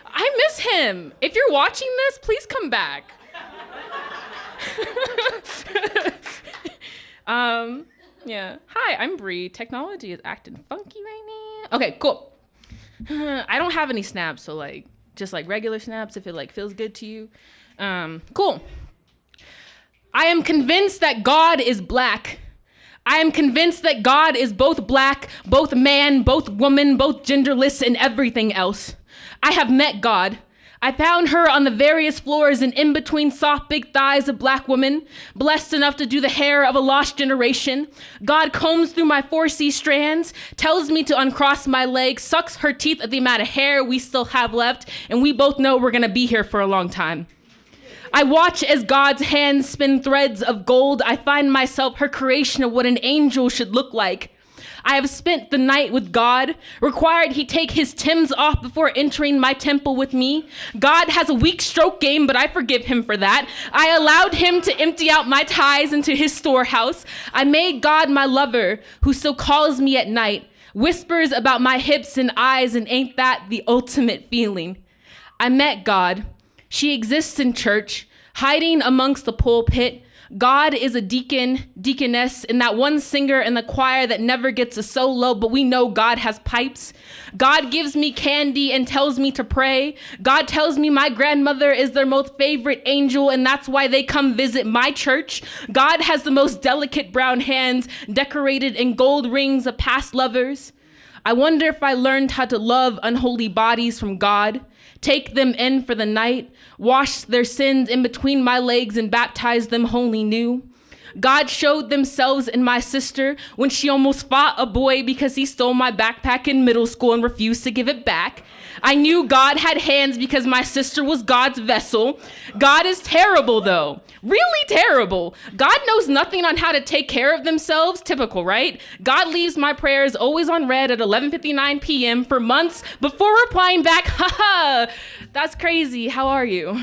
I miss him. If you're watching this, please come back. Yeah. Hi, I'm Bree. Technology is acting funky right now. Okay, cool. I don't have any snaps, so like just like regular snaps if it like feels good to you. Cool. I am convinced that God is black. I am convinced that God is both black, both man, both woman, both genderless, and everything else. I have met God. I found her on the various floors and in between soft big thighs of black women, blessed enough to do the hair of a lost generation. God combs through my 4C strands, tells me to uncross my legs, sucks her teeth at the amount of hair we still have left, and we both know we're gonna be here for a long time. I watch as God's hands spin threads of gold. I find myself her creation of what an angel should look like. I have spent the night with God, required he take his Timbs off before entering my temple with me. God has a weak stroke game, but I forgive him for that. I allowed him to empty out my ties into his storehouse. I made God my lover, who still calls me at night, whispers about my hips and eyes, and ain't that the ultimate feeling? I met God. She exists in church, hiding amongst the pulpit. God is a deacon, deaconess, and that one singer in the choir that never gets a solo, but we know God has pipes. God gives me candy and tells me to pray. God tells me my grandmother is their most favorite angel, and that's why they come visit my church. God has the most delicate brown hands, decorated in gold rings of past lovers. I wonder if I learned how to love unholy bodies from God, take them in for the night, wash their sins in between my legs and baptize them wholly new. God showed themselves in my sister when she almost fought a boy because he stole my backpack in middle school and refused to give it back. I knew God had hands because my sister was God's vessel. God is terrible though, really terrible. God knows nothing on how to take care of themselves, typical, right? God leaves my prayers always on red at 11:59 p.m. for months before replying back, haha, that's crazy, how are you?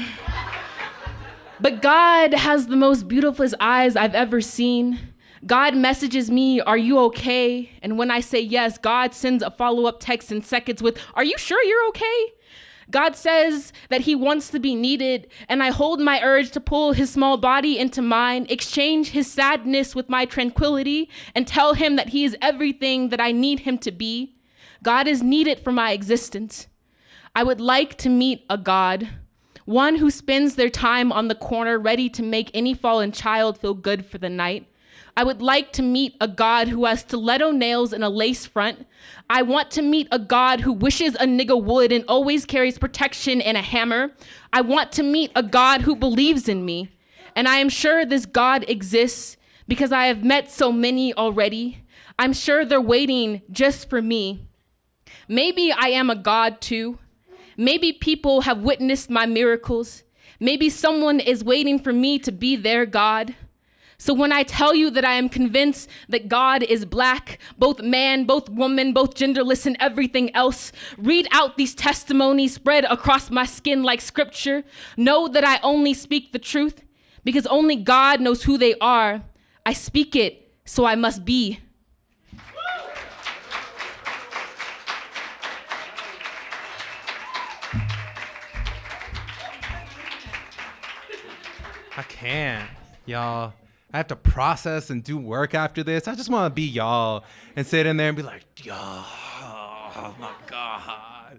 But God has the most beautiful eyes I've ever seen. God messages me, are you okay? And when I say yes, God sends a follow-up text in seconds with, are you sure you're okay? God says that he wants to be needed, and I hold my urge to pull his small body into mine, exchange his sadness with my tranquility, and tell him that he is everything that I need him to be. God is needed for my existence. I would like to meet a God, one who spends their time on the corner ready to make any fallen child feel good for the night. I would like to meet a God who has stiletto nails and a lace front. I want to meet a God who wishes a nigga would and always carries protection and a hammer. I want to meet a God who believes in me. And I am sure this God exists because I have met so many already. I'm sure they're waiting just for me. Maybe I am a God too. Maybe people have witnessed my miracles. Maybe someone is waiting for me to be their God. So when I tell you that I am convinced that God is black, both man, both woman, both genderless and everything else, read out these testimonies spread across my skin like scripture. Know that I only speak the truth because only God knows who they are. I speak it, so I must be. I can't, y'all. I have to process and do work after this. I just want to be y'all and sit in there and be like, y'all, oh my God.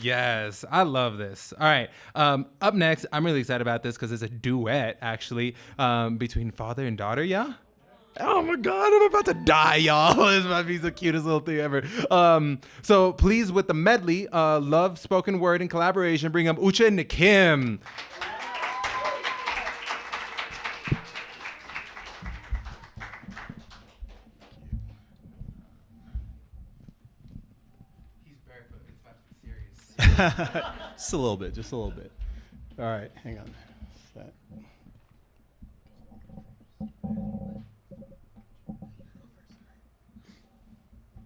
Yes, I love this. All right. Up next, I'm really excited about this because it's a duet, actually, between father and daughter, yeah? Oh my God, I'm about to die, y'all. This might be the cutest little thing ever. So please, with the medley, love, spoken word, and collaboration, bring up Uche and Kim. Just a little bit, just a little bit. All right, hang on. That.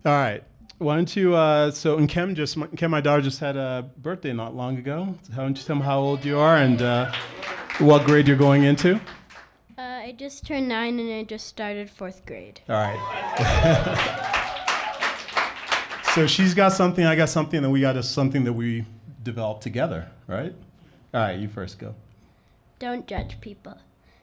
All right, why don't you, and Kim, my daughter just had a birthday not long ago. Why don't you tell me how old you are and what grade you're going into? I just turned 9 and I just started 4th grade. All right. So she's got something, I got something, and we got something that we developed together, right? All right, you first go. Don't judge people.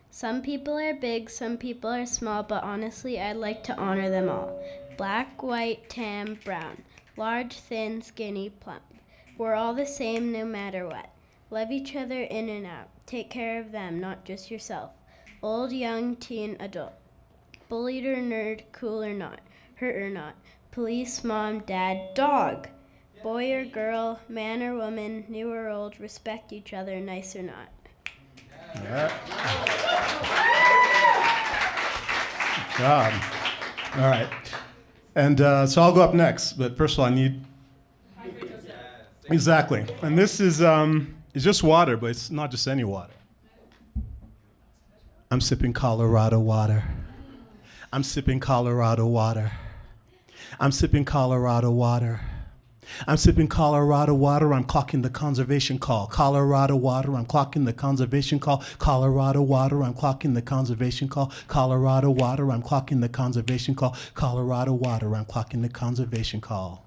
Some people are big, some people are small, but honestly, I'd like to honor them all. Black, white, tan, brown. Large, thin, skinny, plump. We're all the same no matter what. Love each other in and out. Take care of them, not just yourself. Old, young, teen, adult. Bullied or nerd, cool or not. Hurt or not. Police, mom, dad, dog. Boy or girl, man or woman, new or old, respect each other, nice or not. Yeah. Good job. All right. And so I'll go up next, but first of all, I need... Exactly. And this is it's just water, but it's not just any water. I'm sipping Colorado water. I'm sipping Colorado water. I'm sipping Colorado water. I'm sipping Colorado water, I'm clocking the conservation call. Colorado water, I'm clocking the conservation call. Colorado water, I'm clocking the conservation call. Colorado water, I'm clocking the conservation call. Colorado water, I'm clocking the conservation call.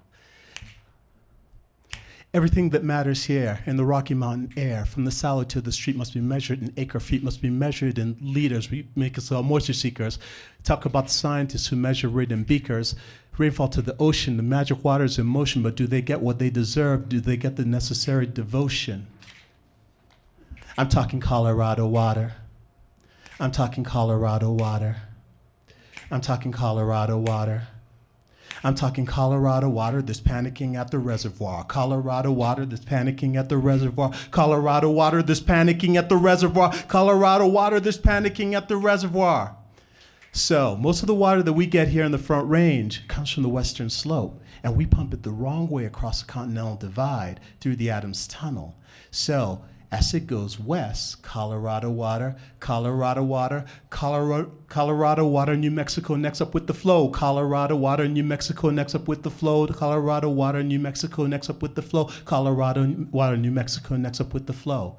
Everything that matters here in the Rocky Mountain air, from the salad to the street, must be measured in acre feet, must be measured in liters. We make us all moisture seekers. Talk about the scientists who measure it in beakers. Rainfall to the ocean, the magic water is in motion, but do they get what they deserve? Do they get the necessary devotion? I'm talking Colorado water. I'm talking Colorado water. I'm talking Colorado water. I'm talking Colorado water that's panicking at the reservoir. Colorado water that's panicking at the reservoir. Colorado water that's panicking at the reservoir. Colorado water that's panicking at the reservoir. So most of the water that we get here in the Front Range comes from the western slope, and we pump it the wrong way across the Continental Divide through the Adams Tunnel. So as it goes west, Colorado water, Colorado water, Colorado water, New Mexico next up with the flow. Colorado water, New Mexico next up with the flow. Colorado water, New Mexico next up with the flow. Colorado water, New Mexico next up with the flow.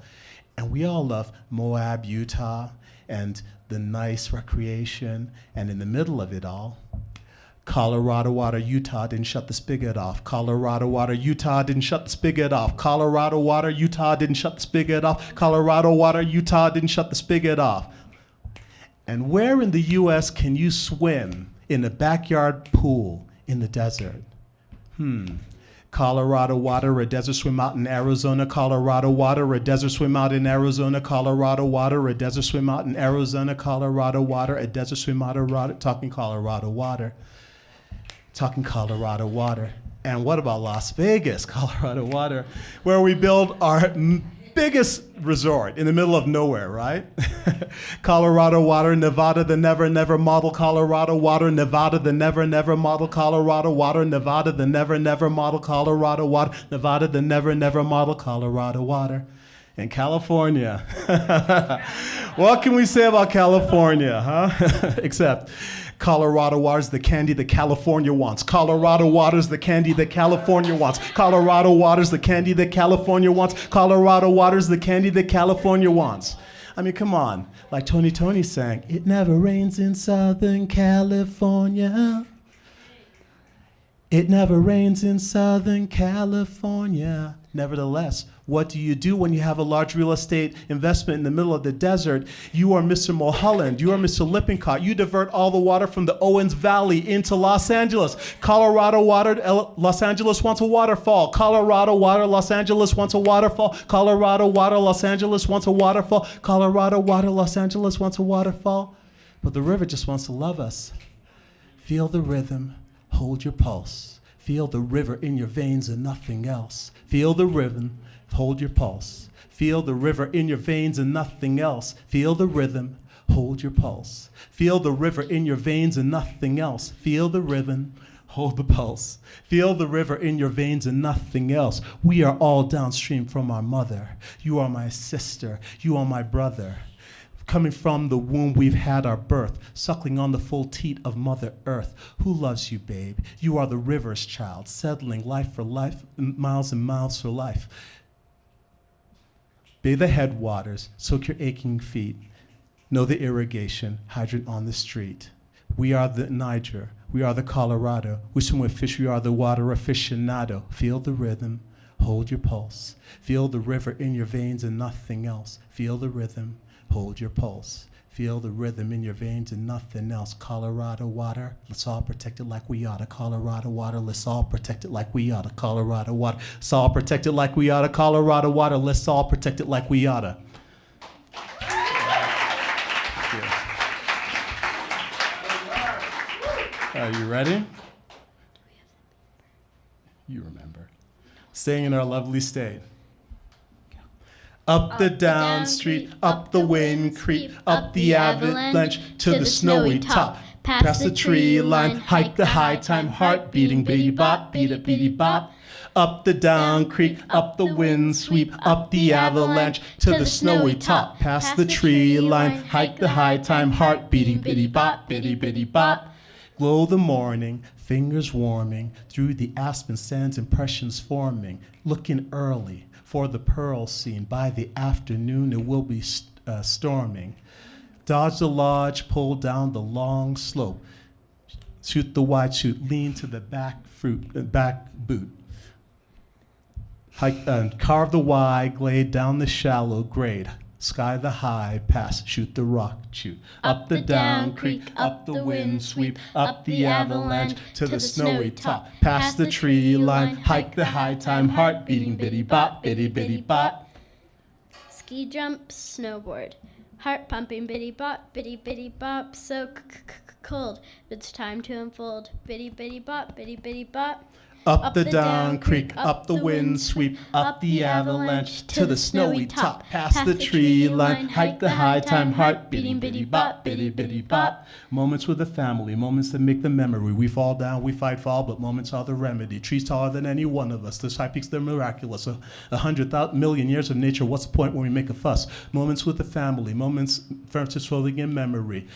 And we all love Moab, Utah, and the nice recreation, and in the middle of it all, Colorado water, Utah didn't shut the spigot off. Colorado water, Utah didn't shut the spigot off. Colorado water, Utah didn't shut the spigot off. Colorado water, Utah didn't shut the spigot off. And where in the US can you swim in a backyard pool in the desert? Colorado water, a desert swim out in Arizona. Colorado water, a desert swim out in Arizona. Colorado water, a desert swim out in Arizona. Colorado water, a desert swim out of talking Colorado water. Talking Colorado water. And what about Las Vegas, Colorado water, where we build our biggest resort in the middle of nowhere, right? Colorado water, Nevada, the never, never model. Colorado water, Nevada, the never, never model. Colorado water, Nevada, the never, never model. Colorado water, Nevada, the never, never model. Colorado water. In California. What can we say about California, huh? Except Colorado water's the candy that California wants. Colorado water's the candy that California wants. Colorado water's the candy that California wants. Colorado water's the candy that California wants. I mean, come on. Like Tony sang, it never rains in Southern California. It never rains in Southern California. Nevertheless, what do you do when you have a large real estate investment in the middle of the desert? You are Mr. Mulholland. You are Mr. Lippincott. You divert all the water from the Owens Valley into Los Angeles. Colorado water, Los Angeles wants a waterfall. Colorado water, Los Angeles wants a waterfall. Colorado water, Los Angeles wants a waterfall. Colorado water, Los Angeles wants a waterfall. But the river just wants to love us. Feel the rhythm. Hold your pulse. Feel the river in your veins and nothing else. Feel the rhythm. Hold your pulse. Feel the river in your veins and nothing else. Feel the rhythm. Hold your pulse. Feel the river in your veins and nothing else. Feel the rhythm. Hold the pulse. Feel the river in your veins and nothing else. We are all downstream from our mother. You are my sister. You are my brother. Coming from the womb, we've had our birth, suckling on the full teat of Mother Earth. Who loves you, babe? You are the river's child, settling life for life, miles and miles for life. Bathe the headwaters, soak your aching feet. Know the irrigation, hydrant on the street. We are the Niger, We are the Colorado. We swim with fish. We are the water aficionado. Feel the rhythm. Hold your pulse. Feel the river in your veins and nothing else. Feel the rhythm. Hold your pulse. Feel the rhythm in your veins and nothing else. Colorado water, let's all protect it like we oughta. Colorado water, let's all protect it like we oughta. Colorado water, let's all protect it like we oughta. Colorado water, let's all protect it like we oughta. Are you ready? You remember. Staying in our lovely state. Up the down street, up the wind creep, up the avalanche to the snowy top. Past the tree line, hike the high time, heart beating, bitty bop, beat it, bitty bop. Up the down creek, up the wind sweep, up the avalanche to the snowy top. Past the tree line, hike the high time, heart beating, bitty bop, bitty, bitty bop. Glow the morning, fingers warming, through the aspen sands impressions forming, looking early for the pearl scene. By the afternoon it will be storming. Dodge the lodge, pull down the long slope. Shoot the wide chute, lean to the back boot. Hike, carve the wide glade down the shallow grade. Sky the high pass, shoot the rock chute. Up the down creek, up the wind sweep, up the avalanche to the snowy top. Past the tree line, hike the high time, heart beating, bitty bop, bitty bitty bop. Ski jump, snowboard, heart pumping, bitty bop, bitty bop. So cold, it's time to unfold. Bitty bop, bitty bop. Up the down creek, up the wind sweep, up the avalanche to the snowy top. Past the tree line, hike the high time, heart beating, bitty bop, bitty bitty bop. Moments with the family, moments that make the memory. We fall down, we fight fall, but moments are the remedy. Trees taller than any one of us, the high peaks, they're miraculous. 100,000,000 years of nature, what's the point when we make a fuss? Moments with the family, moments first swirling in memory.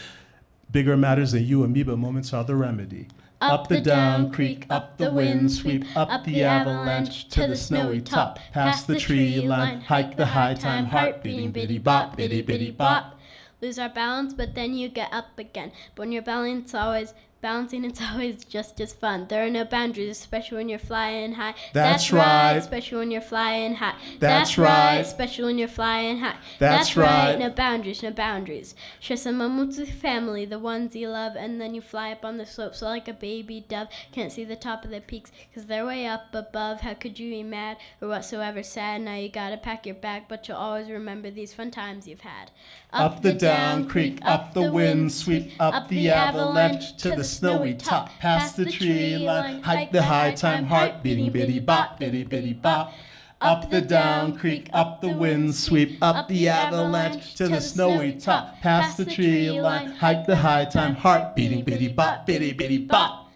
Bigger matters than you and me, but moments are the remedy. Up the down creek, up the wind sweep, up the avalanche to the snowy top. Past the tree line, hike the high time, heart beating, bitty bop, bitty bitty bop. Lose our balance, but then you get up again. But when you're balancing, it's always just as fun. There are no boundaries, especially when you're flying high. That's right. Especially when you're flying high. That's right. Especially when you're flying high. That's right. No boundaries, no boundaries. Share some moments with family, the ones you love, and then you fly up on the slope. So like a baby dove, can't see the top of the peaks, cause they're way up above. How could you be mad or whatsoever sad? Now you gotta pack your bag, but you'll always remember these fun times you've had. Up the down creek, up the wind sweep, up the avalanche to the snowy top. Past the tree line, hike the high time, heart beating, bitty bop, bitty bitty bop. Up the down creek, up the wind sweep, up the avalanche to the snowy top. Past the tree line, hike the high time, heart beating, bitty bop, bitty bitty bop.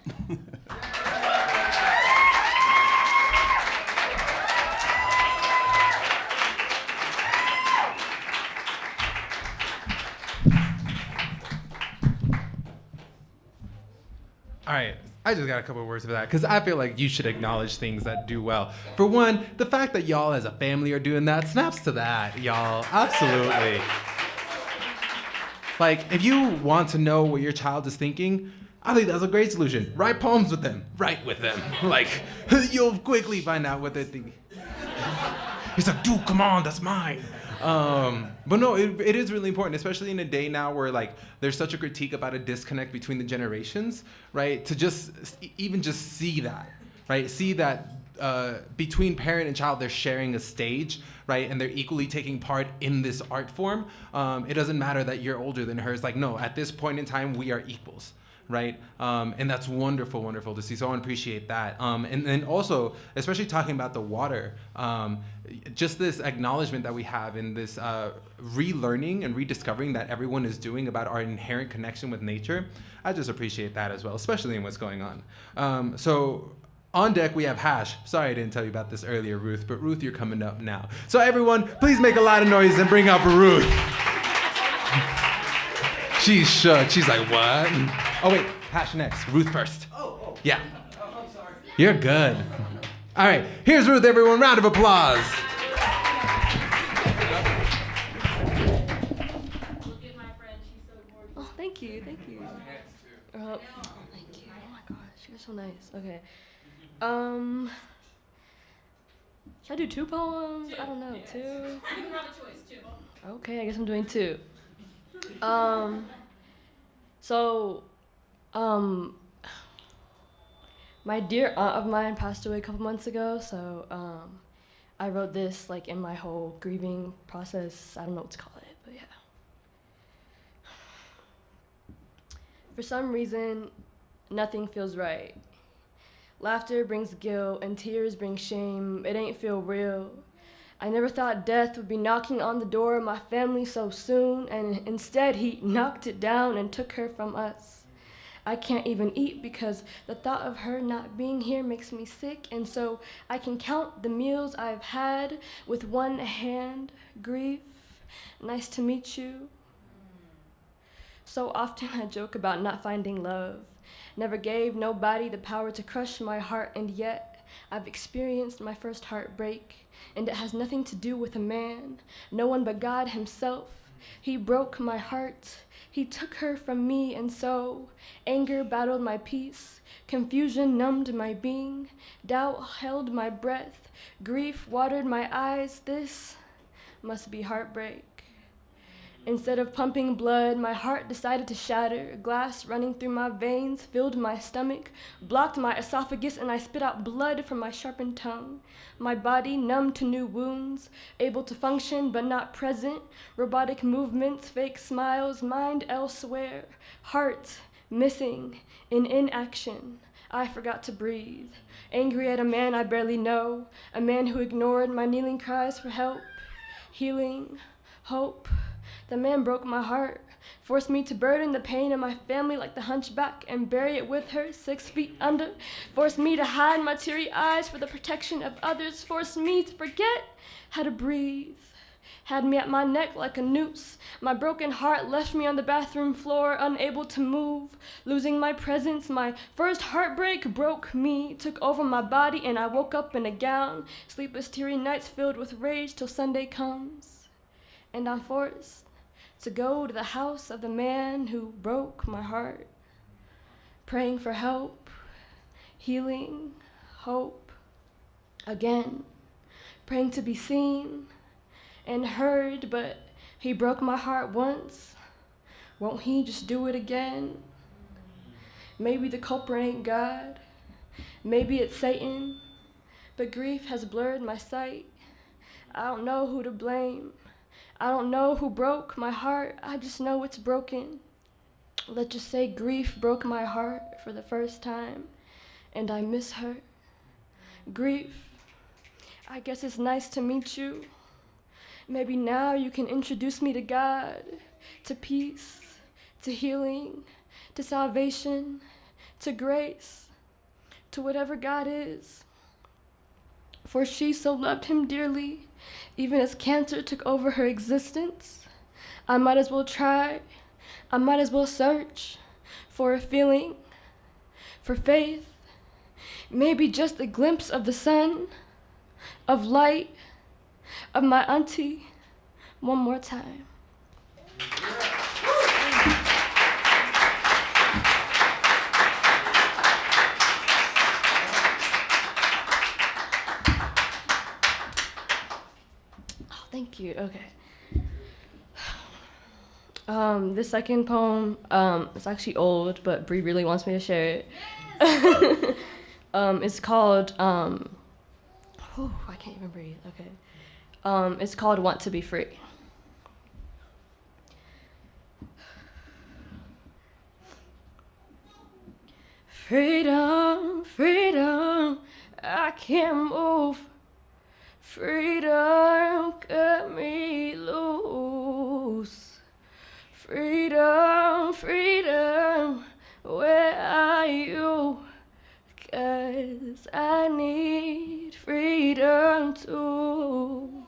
All right, I just got a couple of words for that because I feel like you should acknowledge things that do well. For one, the fact that y'all as a family are doing that snaps to that, y'all. Absolutely. Like, if you want to know what your child is thinking, I think that's a great solution. Write poems with them. Write with them. Like, you'll quickly find out what they're thinking. He's like, dude, come on, that's mine. But no, it is really important, especially in a day now where like there's such a critique about a disconnect between the generations, right? To just even just see that, right? See that between parent and child, they're sharing a stage, right? And they're equally taking part in this art form. It doesn't matter that you're older than her. It's like, no, at this point in time, we are equals. Right? And that's wonderful, wonderful to see. So I appreciate that. And then also, especially talking about the water, just this acknowledgement that we have in this relearning and rediscovering that everyone is doing about our inherent connection with nature. I just appreciate that as well, especially in what's going on. So on deck, we have Hash. Sorry I didn't tell you about this earlier, Ruth, but Ruth, you're coming up now. So everyone, please make a lot of noise and bring up Ruth. She's shook. She's like, what? Oh, wait. Hash next. Ruth first. Oh. Yeah. Oh, I'm sorry. You're good. All right. Here's Ruth, everyone. Round of applause. Look at my friend. She's so gorgeous. Oh, thank you. Thank you. Thank you. Oh my gosh, you're so nice. Okay. Should I do 2 poems? I don't know. 2? You can have a choice, 2. Okay, I guess I'm doing 2. So, my dear aunt of mine passed away a couple months ago, so I wrote this like in my whole grieving process. I don't know what to call it, but yeah. For some reason, nothing feels right. Laughter brings guilt and tears bring shame. It ain't feel real. I never thought death would be knocking on the door of my family so soon, and instead he knocked it down and took her from us. I can't even eat because the thought of her not being here makes me sick, and so I can count the meals I've had with one hand. Grief, nice to meet you. So often I joke about not finding love. Never gave nobody the power to crush my heart, and yet I've experienced my first heartbreak, and it has nothing to do with a man, no one but God himself. He broke my heart. He took her from me, and so anger battled my peace, confusion numbed my being, doubt held my breath, grief watered my eyes. This must be heartbreak. Instead of pumping blood, my heart decided to shatter. Glass running through my veins filled my stomach, blocked my esophagus, and I spit out blood from my sharpened tongue. My body numb to new wounds, able to function but not present. Robotic movements, fake smiles, mind elsewhere. Heart missing, in inaction. I forgot to breathe. Angry at a man I barely know, a man who ignored my kneeling cries for help, healing, hope. The man broke my heart, forced me to burden the pain of my family like the hunchback and bury it with her 6 feet under, forced me to hide my teary eyes for the protection of others, forced me to forget how to breathe, had me at my neck like a noose. My broken heart left me on the bathroom floor, unable to move, losing my presence. My first heartbreak broke me, took over my body, and I woke up in a gown, sleepless teary nights filled with rage till Sunday comes, and I'm forced to go to the house of the man who broke my heart, praying for help, healing, hope, again, praying to be seen and heard, but he broke my heart once. Won't he just do it again? Maybe the culprit ain't God, maybe it's Satan, but grief has blurred my sight. I don't know who to blame. I don't know who broke my heart, I just know it's broken. Let's just say grief broke my heart for the first time, and I miss her. Grief, I guess it's nice to meet you. Maybe now you can introduce me to God, to peace, to healing, to salvation, to grace, to whatever God is. For she so loved him dearly, even as cancer took over her existence. I might as well try, I might as well search for a feeling, for faith, maybe just a glimpse of the sun, of light, of my auntie, one more time. Thank you. Okay. This second poem, it's actually old, but Bree really wants me to share it. Yes! It's called, I can't even breathe. Okay. It's called Want to Be Free. Freedom, freedom, I can't move. Freedom, cut me loose. Freedom, freedom, where are you? 'Cause I need freedom too.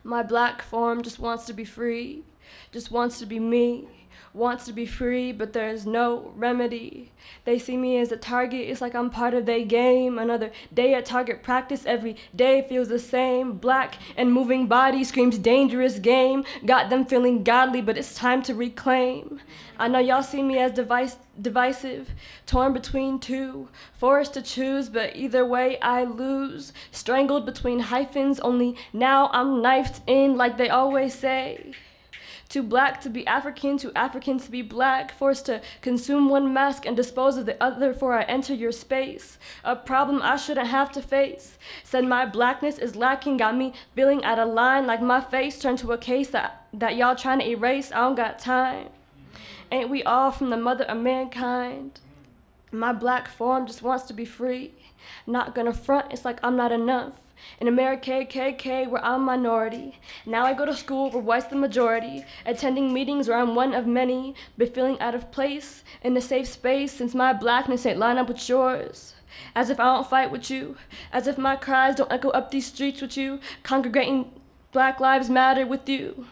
My black form just wants to be free, just wants to be me. wants to be free, but there's no remedy. They see me as a target, it's like I'm part of their game. Another day at target practice, every day feels the same. Black and moving body screams dangerous game. Got them feeling godly, but it's time to reclaim. I know y'all see me as divisive, torn between two, forced to choose, but either way I lose. Strangled between hyphens, only now I'm knifed in like they always say. Too black to be African, too African to be black. Forced to consume one mask and dispose of the other before I enter your space. A problem I shouldn't have to face. Said my blackness is lacking, got me feeling out of line, like my face turned to a case that y'all trying to erase. I don't got time. Ain't we all from the mother of mankind? My black form just wants to be free. Not gonna front, it's like I'm not enough. In America, KKK, where I'm minority. Now I go to school where white's the majority. Attending meetings where I'm one of many. But feeling out of place in a safe space since my blackness ain't line up with yours. As if I don't fight with you. As if my cries don't echo up these streets with you. Congregating Black Lives Matter with you.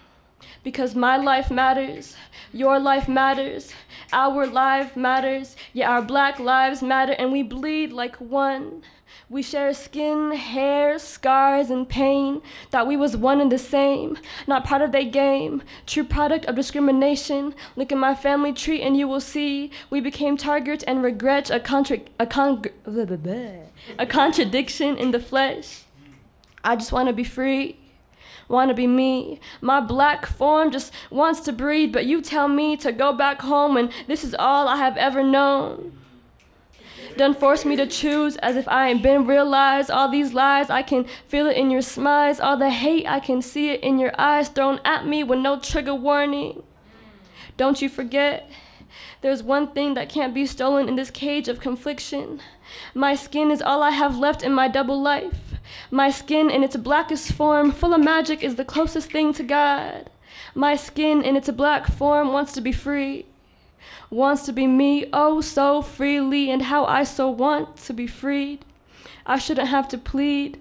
Because my life matters, your life matters, our life matters, yeah, our black lives matter, and we bleed like one. We share skin, hair, scars, and pain. Thought we was one and the same, not part of their game. True product of discrimination. Look at my family tree and you will see we became targets and regret a contradiction in the flesh. I just want to be free. Want to be me. My black form just wants to breathe, but you tell me to go back home and this is all I have ever known. Done force me to choose as if I ain't been realized. All these lies, I can feel it in your smiles. All the hate, I can see it in your eyes thrown at me with no trigger warning. Don't you forget, there's one thing that can't be stolen in this cage of confliction. My skin is all I have left in my double life. My skin in its blackest form, full of magic, is the closest thing to God. My skin in its black form wants to be free, wants to be me, oh so freely, and how I so want to be freed. I shouldn't have to plead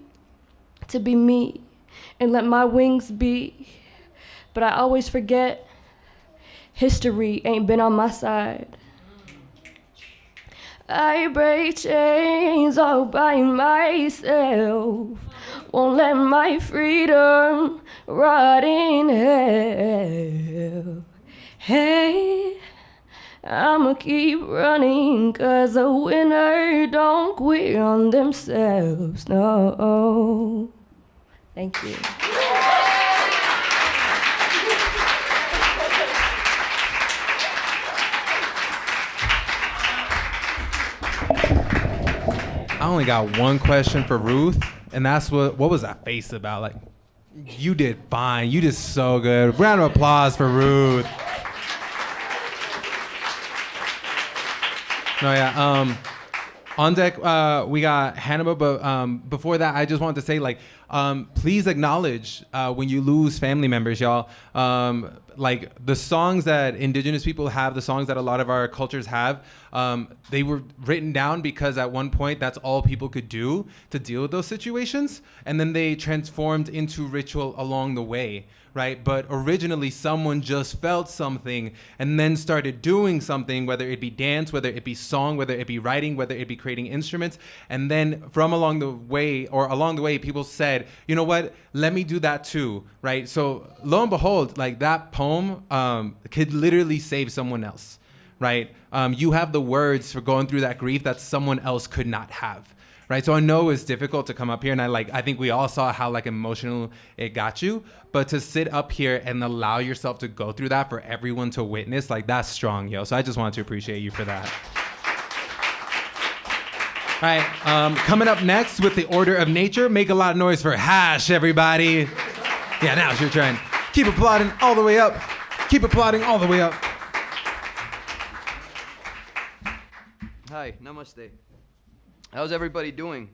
to be me and let my wings be. But I always forget, history ain't been on my side. I break chains all by myself. Won't let my freedom rot in hell. Hey, I'ma keep running, 'cause a winner don't quit on themselves, no. Thank you. I only got one question for Ruth, and that's what was that face about? Like, you did fine. You did so good. Round of applause for Ruth. No, yeah. On deck, we got Hannibal, but before that, I just wanted to say, like, please acknowledge when you lose family members, y'all. Like, the songs that indigenous people have, the songs that a lot of our cultures have, they were written down because at one point that's all people could do to deal with those situations, and then they transformed into ritual along the way, right? But originally someone just felt something and then started doing something, whether it be dance, whether it be song, whether it be writing, whether it be creating instruments, and then along the way people said, you know what, let me do that too, right? So lo and behold, like, that poem could literally save someone else, right? You have the words for going through that grief that someone else could not have, right? So I know it's difficult to come up here, and I think we all saw how, like, emotional it got you, but to sit up here and allow yourself to go through that for everyone to witness, like, that's strong, yo. So I just wanted to appreciate you for that. All right, coming up next with the Order of Nature, make a lot of noise for Hash, everybody. Yeah, now it's your turn. Keep applauding all the way up. Keep applauding all the way up. Hi, namaste. How's everybody doing?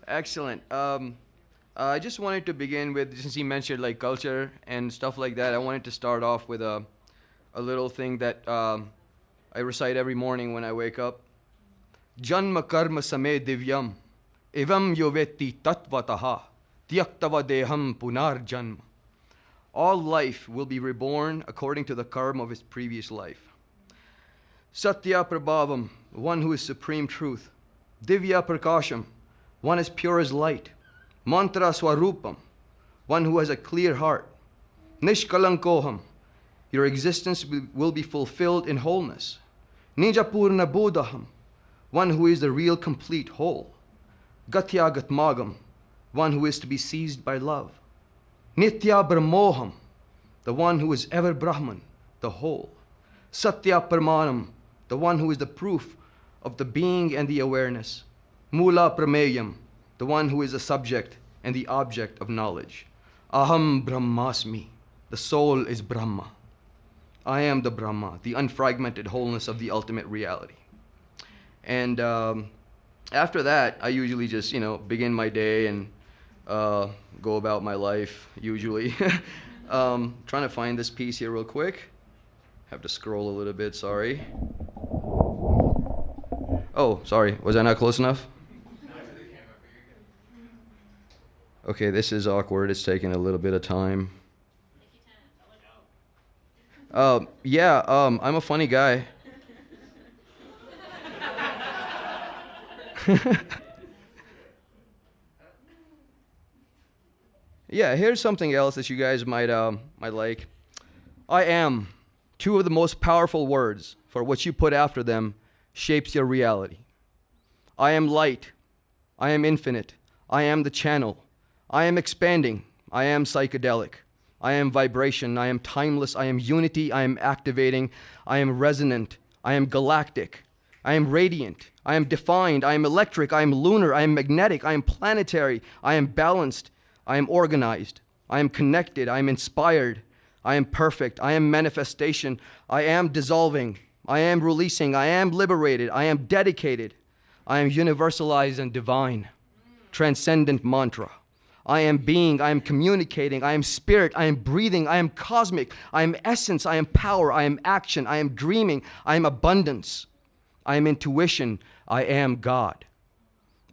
Excellent. I just wanted to begin with, since you mentioned like culture and stuff like that, I wanted to start off with a little thing that I recite every morning when I wake up. Janma karma same divyam, evam yovetti tatvataha, tyaktava deham punar janma. All life will be reborn according to the karma of its previous life. Satya Prabhavam, one who is supreme truth. Divya Prakasham, one as pure as light. Mantra Swarupam, one who has a clear heart. Nishkalankoham, your existence will be fulfilled in wholeness. Nijapurna Bodhaham, one who is the real complete whole. Gatya Gatmagam, one who is to be seized by love. Nitya Brahmoham, the one who is ever Brahman, the whole. Satya Pramanam, the one who is the proof of the being and the awareness. Mula Prameyam, the one who is the subject and the object of knowledge. Aham Brahmasmi, the soul is Brahma. I am the Brahma, the unfragmented wholeness of the ultimate reality. And after that, I usually just, begin my day and go about my life, usually. Trying to find this piece here real quick. Have to scroll a little bit, sorry. Oh, sorry, was I not close enough? Okay, this is awkward, it's taking a little bit of time. I'm a funny guy. Yeah, here's something else that you guys might like. I am. Two of the most powerful words, for what you put after them shapes your reality. I am light. I am infinite. I am the channel. I am expanding. I am psychedelic. I am vibration. I am timeless. I am unity. I am activating. I am resonant. I am galactic. I am radiant. I am defined. I am electric. I am lunar. I am magnetic. I am planetary. I am balanced. I am organized. I am connected. I am inspired. I am perfect. I am manifestation. I am dissolving. I am releasing. I am liberated. I am dedicated. I am universalized and divine. Transcendent mantra. I am being. I am communicating. I am spirit. I am breathing. I am cosmic. I am essence. I am power. I am action. I am dreaming. I am abundance. I am intuition. I am God.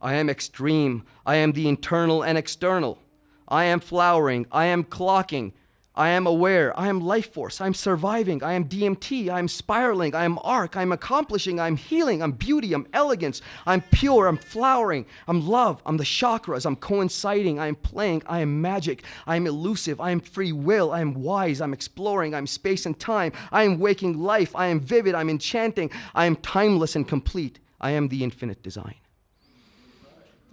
I am extreme. I am the internal and external. I am flowering. I am clocking. I am aware. I am life force. I am surviving. I am DMT. I am spiraling. I am arc. I am accomplishing. I am healing. I'm beauty. I'm elegance. I'm pure. I'm flowering. I'm love. I'm the chakras. I'm coinciding. I am playing. I am magic. I am elusive. I am free will. I am wise. I'm exploring. I'm space and time. I am waking life. I am vivid. I'm enchanting. I am timeless and complete. I am the infinite design.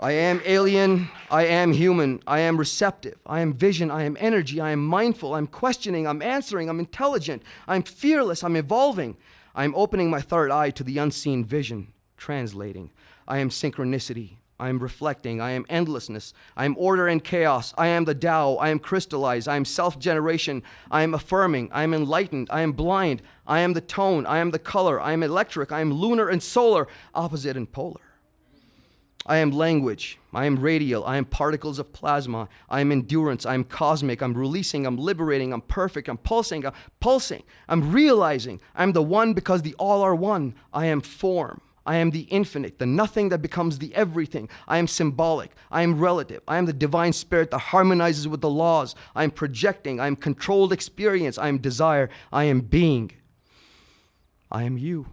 I am alien, I am human, I am receptive, I am vision, I am energy, I am mindful, I'm questioning, I'm answering, I'm intelligent, I'm fearless, I'm evolving, I'm opening my third eye to the unseen vision, translating. I am synchronicity, I am reflecting, I am endlessness, I am order and chaos, I am the Tao, I am crystallized, I am self-generation, I am affirming, I am enlightened, I am blind, I am the tone, I am the color, I am electric, I am lunar and solar, opposite and polar. I am language, I am radial, I am particles of plasma, I am endurance, I am cosmic, I'm releasing, I'm liberating, I'm perfect, I'm pulsing, I'm realizing, I'm the one because the all are one. I am form, I am the infinite, the nothing that becomes the everything. I am symbolic, I am relative, I am the divine spirit that harmonizes with the laws. I am projecting, I am controlled experience, I am desire, I am being. I am you.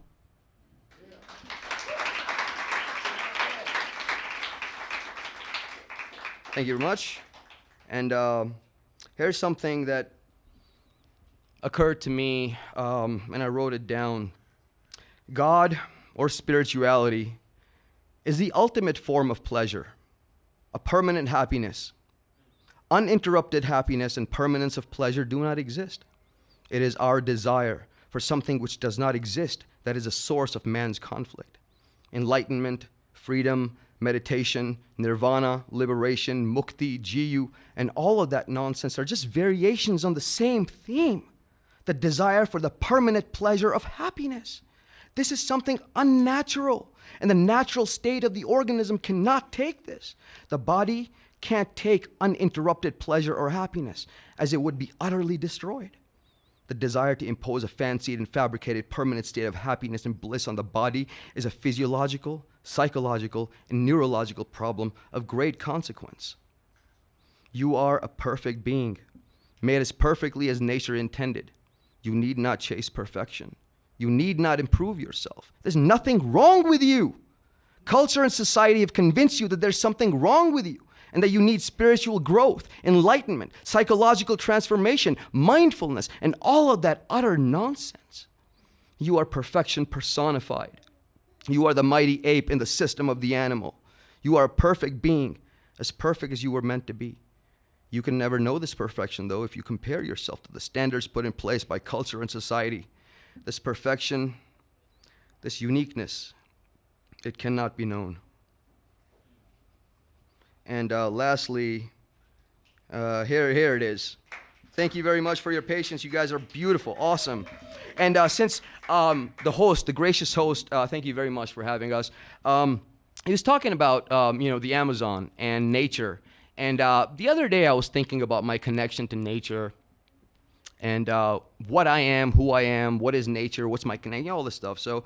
Thank you very much. And here's something that occurred to me, and I wrote it down. God, or spirituality, is the ultimate form of pleasure, a permanent happiness. Uninterrupted happiness and permanence of pleasure do not exist. It is our desire for something which does not exist that is a source of man's conflict. Enlightenment, freedom, meditation, nirvana, liberation, mukti, jiyu, and all of that nonsense are just variations on the same theme, the desire for the permanent pleasure of happiness. This is something unnatural, and the natural state of the organism cannot take this. The body can't take uninterrupted pleasure or happiness, as it would be utterly destroyed. The desire to impose a fancied and fabricated permanent state of happiness and bliss on the body is a physiological, psychological, and neurological problem of great consequence. You are a perfect being. made as perfectly as nature intended. You need not chase perfection. You need not improve yourself. There's nothing wrong with you. Culture and society have convinced you that there's something wrong with you and that you need spiritual growth, enlightenment, psychological transformation, mindfulness, and all of that utter nonsense. You are perfection personified. You are the mighty ape in the system of the animal. You are a perfect being, as perfect as you were meant to be. You can never know this perfection, though, if you compare yourself to the standards put in place by culture and society. This perfection, this uniqueness, it cannot be known. And lastly, here it is. Thank you very much for your patience. You guys are beautiful, awesome. And since the host, the gracious host, thank you very much for having us. He was talking about the Amazon and nature. And the other day I was thinking about my connection to nature and what I am, who I am, what is nature, what's my connection, all this stuff. So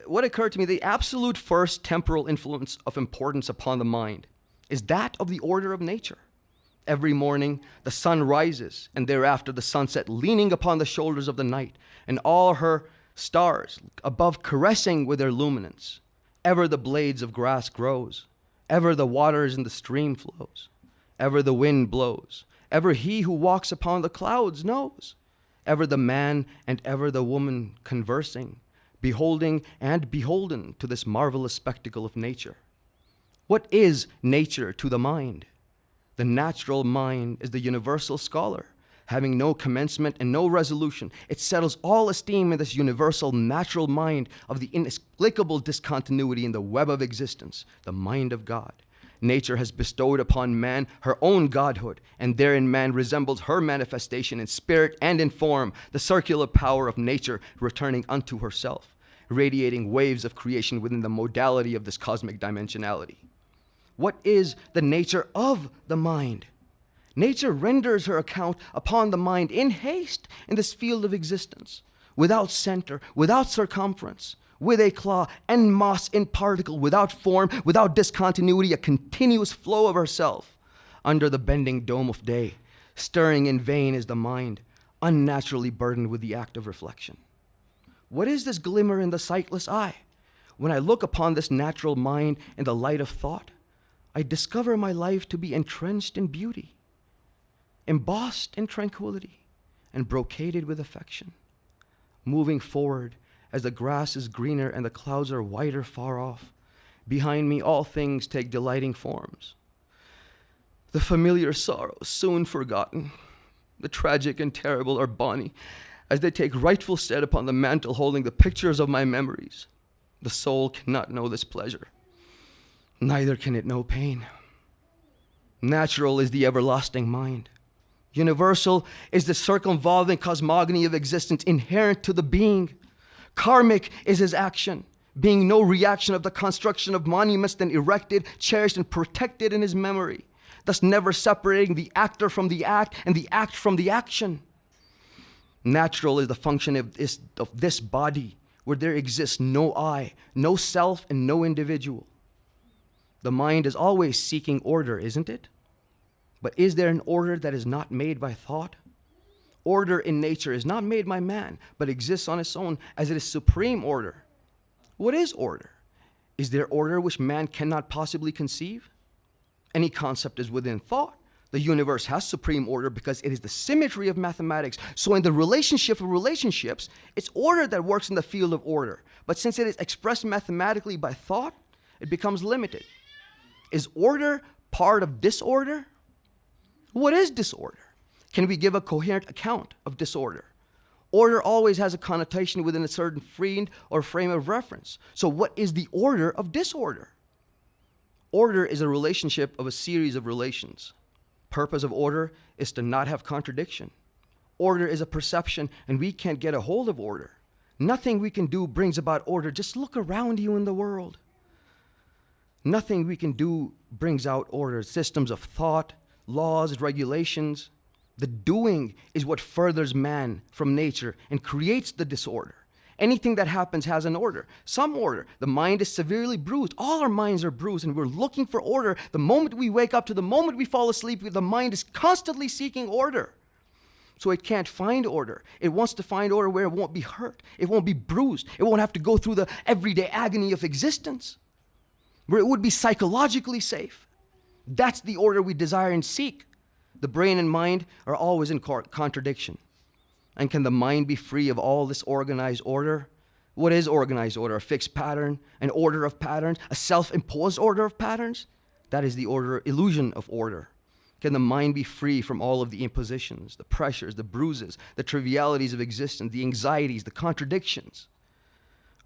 what occurred to me, the absolute first temporal influence of importance upon the mind is that of the order of nature. Every morning the sun rises, and thereafter the sunset, leaning upon the shoulders of the night, and all her stars above caressing with their luminance. Ever the blades of grass grows, ever the waters in the stream flows, ever the wind blows, ever he who walks upon the clouds knows, ever the man and ever the woman conversing, beholding and beholden to this marvelous spectacle of nature. What is nature to the mind? The natural mind is the universal scholar, having no commencement and no resolution. It settles all esteem in this universal natural mind of the inexplicable discontinuity in the web of existence, the mind of God. Nature has bestowed upon man her own godhood, and therein man resembles her manifestation in spirit and in form, the circular power of nature returning unto herself, radiating waves of creation within the modality of this cosmic dimensionality. What is the nature of the mind? Nature renders her account upon the mind in haste in this field of existence, without center, without circumference, with a claw en masse in particle, without form, without discontinuity, a continuous flow of herself. Under the bending dome of day, stirring in vain is the mind, unnaturally burdened with the act of reflection. What is this glimmer in the sightless eye? When I look upon this natural mind in the light of thought, I discover my life to be entrenched in beauty, embossed in tranquility, and brocaded with affection. Moving forward, as the grass is greener and the clouds are whiter far off, behind me all things take delighting forms. The familiar sorrows soon forgotten, the tragic and terrible are bonny, as they take rightful stead upon the mantle holding the pictures of my memories. The soul cannot know this pleasure, neither can it know pain. Natural is the everlasting mind. Universal is the circumvolving cosmogony of existence inherent to the being. Karmic is his action, being no reaction of the construction of monuments then erected, cherished, and protected in his memory, thus never separating the actor from the act and the act from the action. Natural is the function of this body, where there exists no I, no self, and no individual. The mind is always seeking order, isn't it? But is there an order that is not made by thought? Order in nature is not made by man, but exists on its own as it is supreme order. What is order? Is there order which man cannot possibly conceive? Any concept is within thought. The universe has supreme order because it is the symmetry of mathematics. So in the relationship of relationships, it's order that works in the field of order. But since it is expressed mathematically by thought, it becomes limited. Is order part of disorder? What is disorder? Can we give a coherent account of disorder? Order always has a connotation within a certain field or frame of reference. So what is the order of disorder? Order is a relationship of a series of relations. Purpose of order is to not have contradiction. Order is a perception, and we can't get a hold of order. Nothing we can do brings about order. Just look around you in the world. Nothing we can do brings out order. Systems of thought, laws, regulations. The doing is what furthers man from nature and creates the disorder. Anything that happens has an order, some order. The mind is severely bruised. All our minds are bruised, and we're looking for order. The moment we wake up to the moment we fall asleep, the mind is constantly seeking order. So it can't find order. It wants to find order where it won't be hurt. It won't be bruised. It won't have to go through the everyday agony of existence, where it would be psychologically safe. That's the order we desire and seek. The brain and mind are always in contradiction. And can the mind be free of all this organized order? What is organized order? A fixed pattern, an order of patterns, a self-imposed order of patterns? That is the illusion of order. Can the mind be free from all of the impositions, the pressures, the bruises, the trivialities of existence, the anxieties, the contradictions?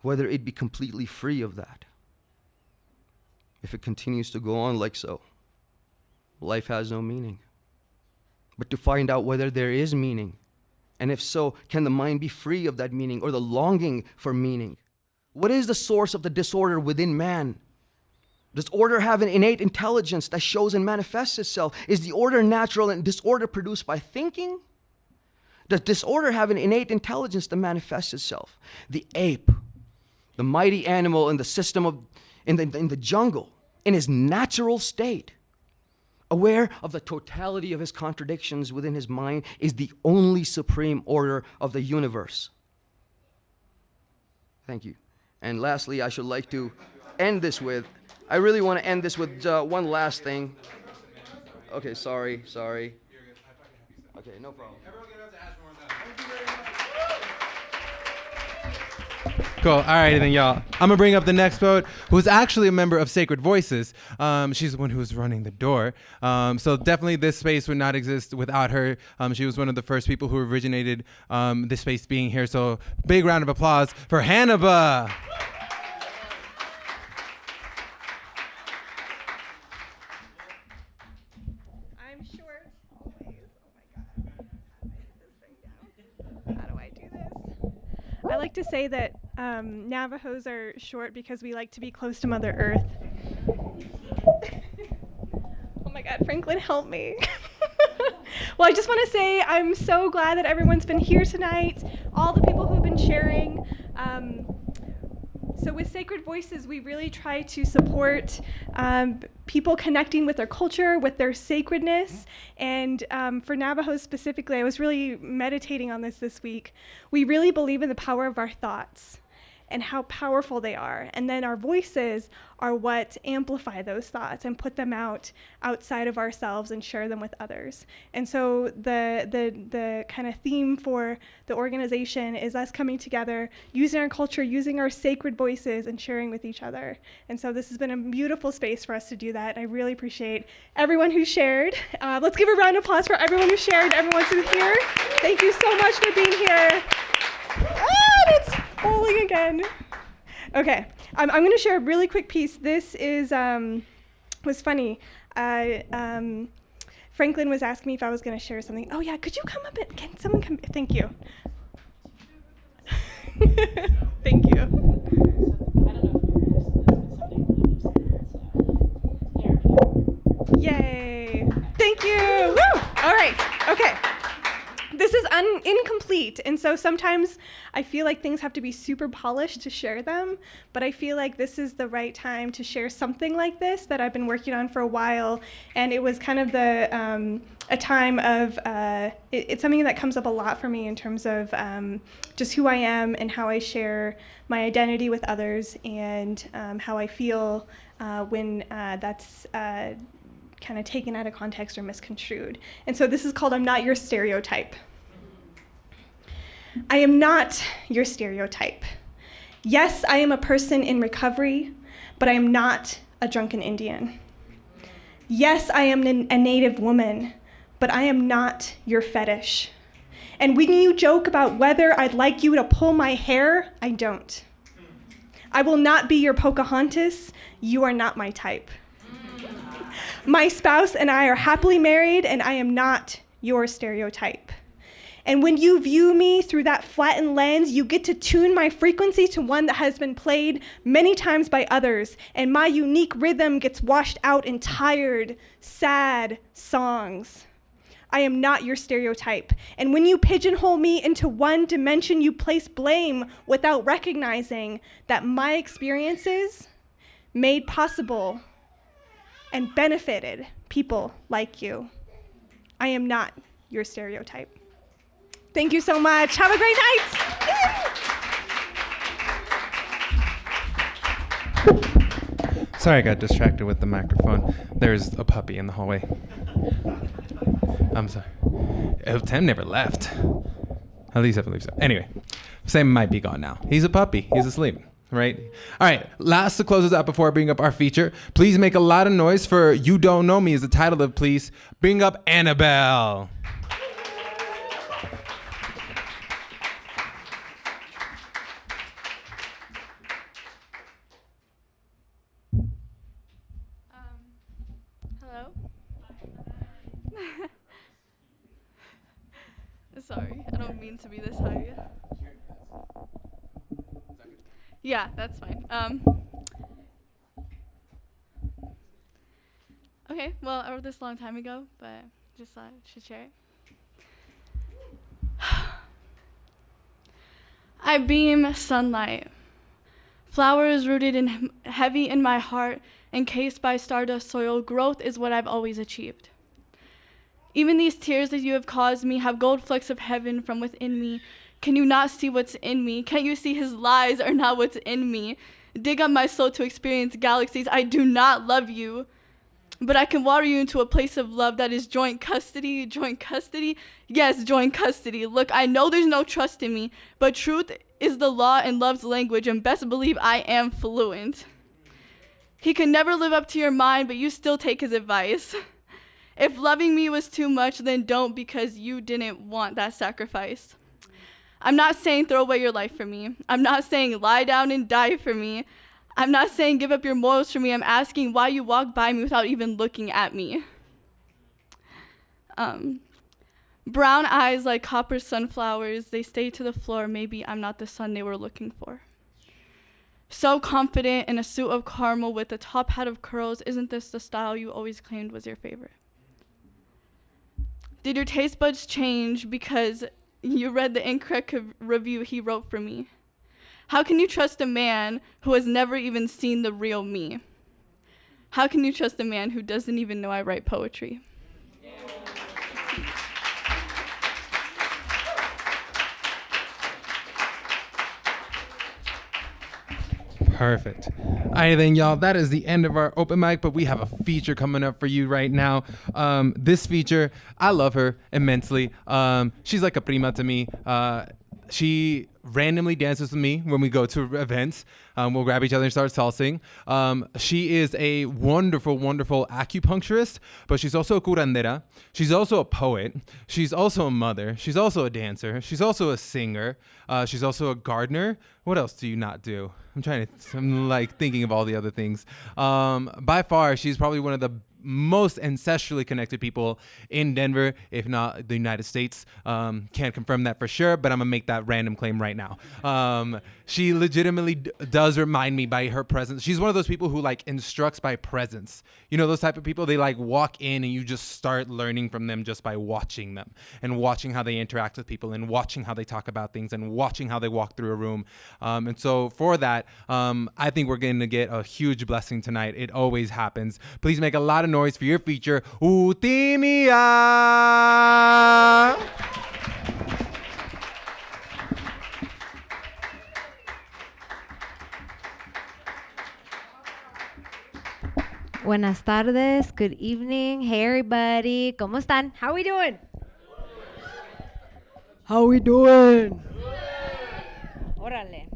Whether it be completely free of that. If it continues to go on like so, life has no meaning. But to find out whether there is meaning, and if so, can the mind be free of that meaning or the longing for meaning? What is the source of the disorder within man? Does order have an innate intelligence that shows and manifests itself? Is the order natural and disorder produced by thinking? Does disorder have an innate intelligence that manifests itself? The ape, the mighty animal in the system of, in the jungle, in his natural state, aware of the totality of his contradictions within his mind, is the only supreme order of the universe. Thank you. And lastly, I should like to end this with, I really want to end this with one last thing. Okay, sorry. Okay, no problem. Cool. All right, then, y'all. I'm gonna bring up the next poet, who's actually a member of Sacred Voices. She's the one who's running the door. So definitely, this space would not exist without her. She was one of the first people who originated this space being here. So big round of applause for Hannibal. I'm short. Always. Oh my God. This thing down. How do I do this? I like to say that Navajos are short because we like to be close to Mother Earth. Oh my God, Franklin, help me. Well, I just want to say I'm so glad that everyone's been here tonight, all the people who've been sharing. So with Sacred Voices, we really try to support people connecting with their culture, with their sacredness. And for Navajos specifically, I was really meditating on this week. We really believe in the power of our thoughts and how powerful they are. And then our voices are what amplify those thoughts and put them outside of ourselves and share them with others. And so the kind of theme for the organization is us coming together, using our culture, using our sacred voices and sharing with each other. And so this has been a beautiful space for us to do that. I really appreciate everyone who shared. Let's give a round of applause for everyone who shared, everyone who's here. Thank you so much for being here. It's falling again. Okay, I'm going to share a really quick piece. This is was funny. Franklin was asking me if I was going to share something. Oh yeah, could you come up and can someone come? Thank you. Thank you. Yay! Thank you. Woo! All right. Okay. This is incomplete, and so sometimes I feel like things have to be super polished to share them, but I feel like this is the right time to share something like this that I've been working on for a while, and it was kind of a time of, it's something that comes up a lot for me in terms of just who I am and how I share my identity with others, and how I feel when that's kind of taken out of context or misconstrued. And so this is called I'm Not Your Stereotype. I am not your stereotype. Yes, I am a person in recovery, but I am not a drunken Indian. Yes, I am a Native woman, but I am not your fetish. And when you joke about whether I'd like you to pull my hair, I don't. I will not be your Pocahontas. You are not my type. My spouse and I are happily married, and I am not your stereotype. And when you view me through that flattened lens, you get to tune my frequency to one that has been played many times by others, and my unique rhythm gets washed out in tired, sad songs. I am not your stereotype. And when you pigeonhole me into one dimension, you place blame without recognizing that my experiences made possible and benefited people like you. I am not your stereotype. Thank you so much. Have a great night. Sorry, I got distracted with the microphone. There's a puppy in the hallway. I'm sorry. Oh, Tim never left. At least I believe so. Anyway, Sam might be gone now. He's a puppy. He's asleep, right? All right, last to close us out before I bring up our feature, please make a lot of noise for You Don't Know Me is the title of Please Bring Up Annabelle. Hello? Sorry, I don't mean to be this high. Yeah, that's fine. Okay, well, I wrote this a long time ago, but just thought I should share it. I beam sunlight. Flowers rooted in heavy in my heart, encased by stardust soil, growth is what I've always achieved. Even these tears that you have caused me have gold flecks of heaven from within me. Can you not see what's in me? Can't you see his lies are not what's in me? Dig up my soul to experience galaxies. I do not love you, but I can water you into a place of love that is joint custody. Joint custody? Yes, joint custody. Look, I know there's no trust in me, but truth is the law and love's language, and best believe I am fluent. He can never live up to your mind, but you still take his advice. If loving me was too much, then don't, because you didn't want that sacrifice. I'm not saying throw away your life for me. I'm not saying lie down and die for me. I'm not saying give up your morals for me. I'm asking why you walk by me without even looking at me. Brown eyes like copper sunflowers, they stay to the floor. Maybe I'm not the sun they were looking for. So confident in a suit of caramel with a top hat of curls, isn't this the style you always claimed was your favorite? Did your taste buds change because you read the incorrect review he wrote for me? How can you trust a man who has never even seen the real me? How can you trust a man who doesn't even know I write poetry? Perfect. All right, then, y'all, that is the end of our open mic, but we have a feature coming up for you right now. This feature, I love her immensely. She's like a prima to me. She randomly dances with me when we go to events. We'll grab each other and start salsing. She is a wonderful, wonderful acupuncturist, but she's also a curandera. She's also a poet. She's also a mother. She's also a dancer. She's also a singer. She's also a gardener. What else do you not do? I'm like thinking of all the other things. By far, she's probably one of the most ancestrally connected people in Denver, if not the United States. Can't confirm that for sure, but I'm gonna make that random claim right now. She legitimately does remind me by her presence. She's one of those people who like instructs by presence. You know, those type of people, they like walk in and you just start learning from them just by watching them and watching how they interact with people and watching how they talk about things and watching how they walk through a room. And so for that, I think we're going to get a huge blessing tonight. It always happens. Please make a lot of noise for your feature, Utimia. Buenas tardes, good evening, hey everybody, ¿cómo están? How we doing? How we doing? Órale.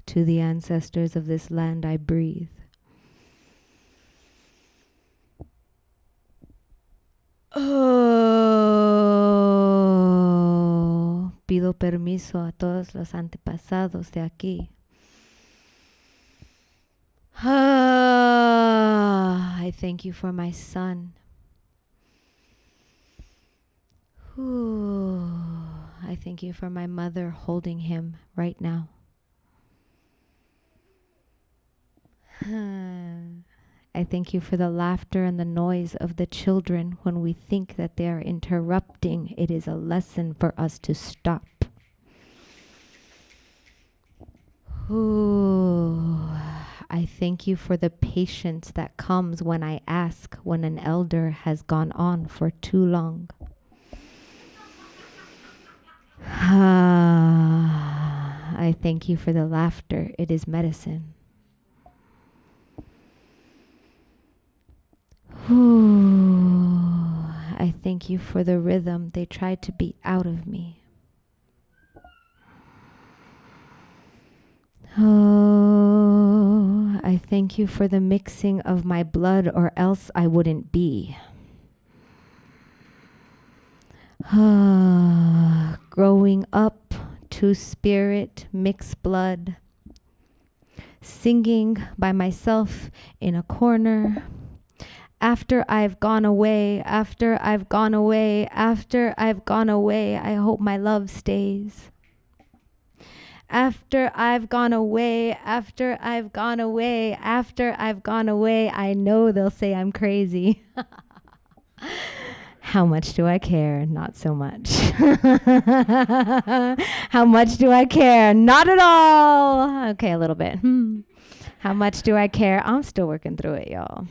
To the ancestors of this land I breathe. Pido permiso a todos los antepasados de aquí. I thank you for my son. I thank you for my mother holding him right now. I thank you for the laughter and the noise of the children when we think that they are interrupting. It is a lesson for us to stop. I thank you for the patience that comes when I ask when an elder has gone on for too long. I thank you for the laughter. It is medicine. I thank you for the rhythm they tried to beat out of me. I thank you for the mixing of my blood, or else I wouldn't be. Growing up, two-spirit, mixed blood. Singing by myself in a corner. After I've gone away, after I've gone away, after I've gone away, I hope my love stays. After I've gone away, after I've gone away, after I've gone away, I know they'll say I'm crazy. How much do I care? Not so much. How much do I care? Not at all. Okay, a little bit. How much do I care? I'm still working through it, y'all.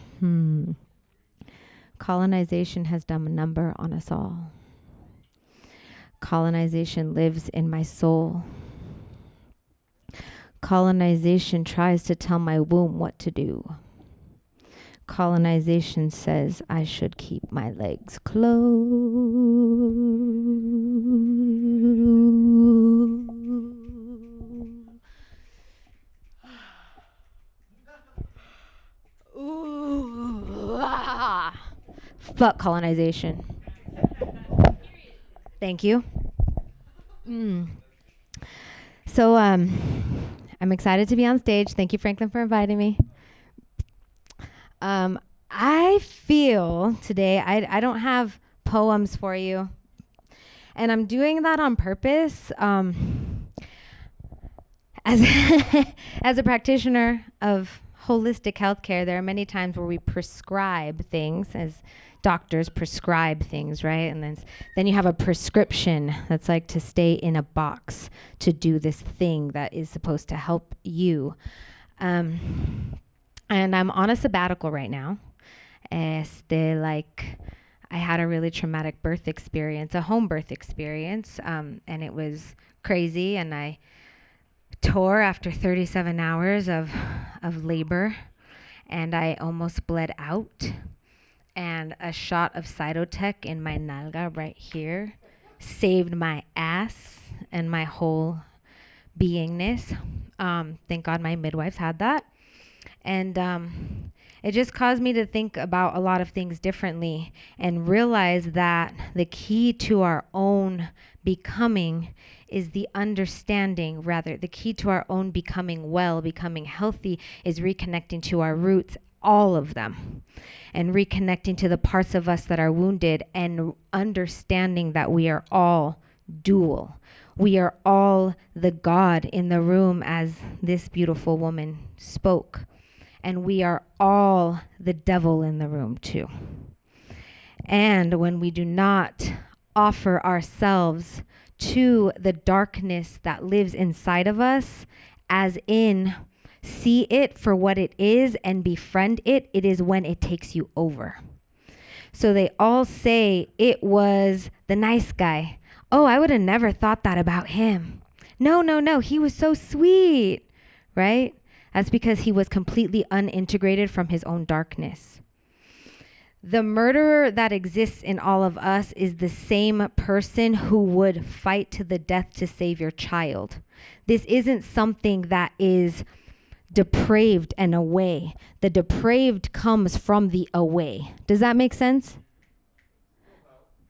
Colonization has done a number on us all. Colonization lives in my soul. Colonization tries to tell my womb what to do. Colonization says I should keep my legs closed. Fuck colonization. Thank you. So I'm excited to be on stage. Thank you, Franklin, for inviting me. I feel today I don't have poems for you, and I'm doing that on purpose. As as a practitioner of holistic healthcare, there are many times where we prescribe things, as doctors prescribe things, right? And then you have a prescription that's like to stay in a box to do this thing that is supposed to help you. And I'm on a sabbatical right now. I had a really traumatic birth experience, a home birth experience, and it was crazy, and I tore after 37 hours of labor, and I almost bled out, and a shot of Cytotec in my nalga right here saved my ass and my whole beingness. Thank God my midwives had that. And it just caused me to think about a lot of things differently and realize that the key to our own becoming is the understanding, rather, the key to our own becoming well, becoming healthy, is reconnecting to our roots, all of them, and reconnecting to the parts of us that are wounded and understanding that we are all dual. We are all the God in the room, as this beautiful woman spoke. And we are all the devil in the room too. And when we do not offer ourselves to the darkness that lives inside of us, as in see it for what it is and befriend it, it is when it takes you over. So they all say it was the nice guy. Oh, I would have never thought that about him. No, he was so sweet, right? That's because he was completely unintegrated from his own darkness. The murderer that exists in all of us is the same person who would fight to the death to save your child. This isn't something that is depraved and away. The depraved comes from the away. Does that make sense?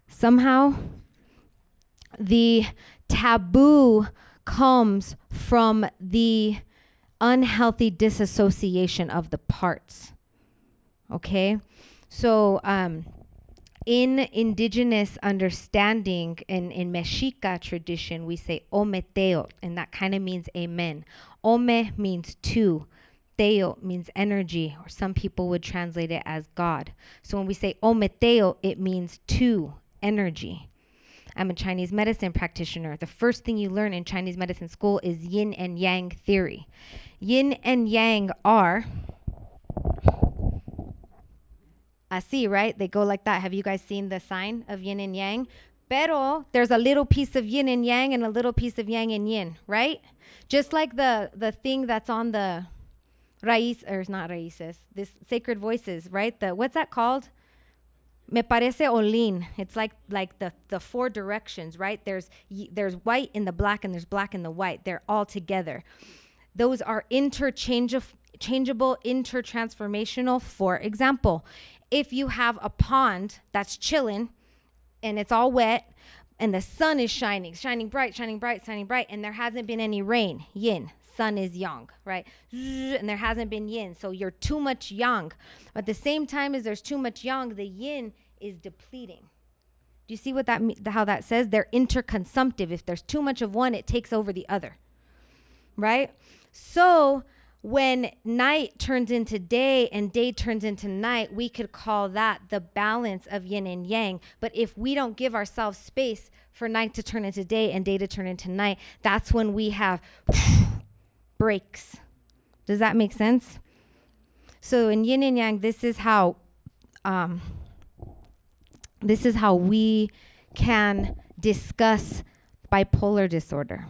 Somehow? The taboo comes from the unhealthy disassociation of the parts. Okay? So, in indigenous understanding, in Mexica tradition, we say ometeo, and that kind of means amen. Ome means two. Teo means energy, or some people would translate it as God. So when we say ometeo, it means two, energy. I'm a Chinese medicine practitioner. The first thing you learn in Chinese medicine school is yin and yang theory. Yin and yang are así, right? They go like that. Have you guys seen the sign of yin and yang? Pero there's a little piece of yin and yang and a little piece of yang and yin, right? Just like the thing that's on the raíz, or it's not raíces, this sacred voices, right? What's that called? Me parece olín. It's like the four directions, right? There's white in the black and there's black in the white. They're all together. Those are interchangeable, intertransformational. For example, if you have a pond that's chilling and it's all wet and the sun is shining bright, and there hasn't been any rain, yin. Sun is yang, right? And there hasn't been yin. So you're too much yang. But at the same time as there's too much yang, the yin is depleting. Do you see what how that says? They're interconsumptive. If there's too much of one, it takes over the other, right? So when night turns into day and day turns into night, we could call that the balance of yin and yang. But if we don't give ourselves space for night to turn into day and day to turn into night, that's when we have breaks. Does that make sense? So in yin and yang, this is how we can discuss bipolar disorder.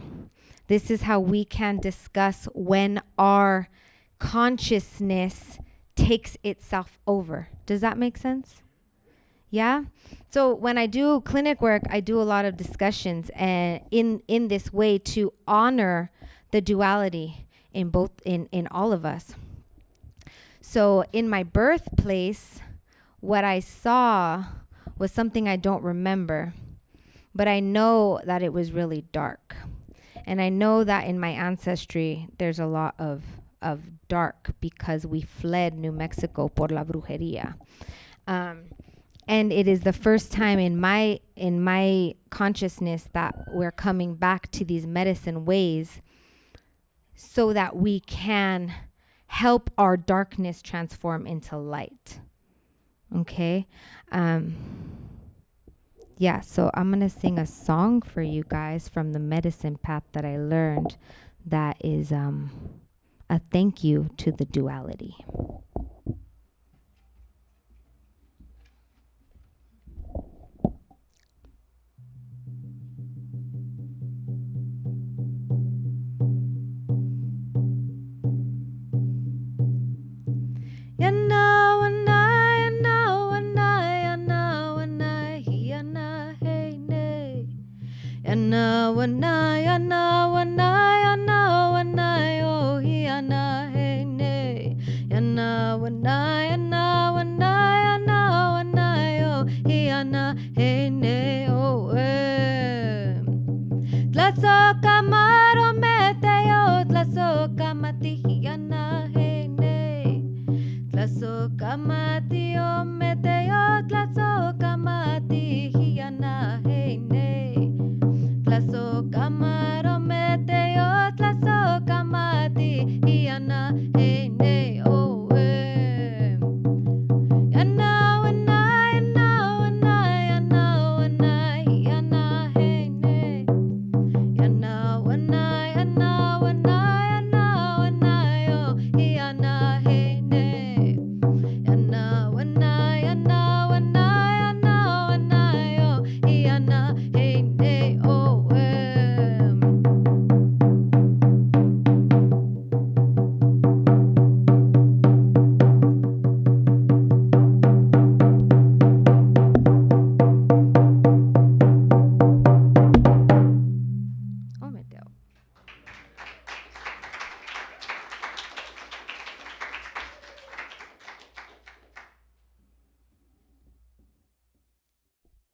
This is how we can discuss when our consciousness takes itself over. Does that make sense? Yeah? So when I do clinic work, I do a lot of discussions and in this way to honor the duality in all of us. So in my birthplace, what I saw was something I don't remember, but I know that it was really dark. And I know that in my ancestry, there's a lot of dark because we fled New Mexico por la brujería. And it is the first time in my consciousness that we're coming back to these medicine ways so that we can help our darkness transform into light. Okay? Yeah, so I'm going to sing a song for you guys from the medicine path that I learned that is a thank you to the duality. Yana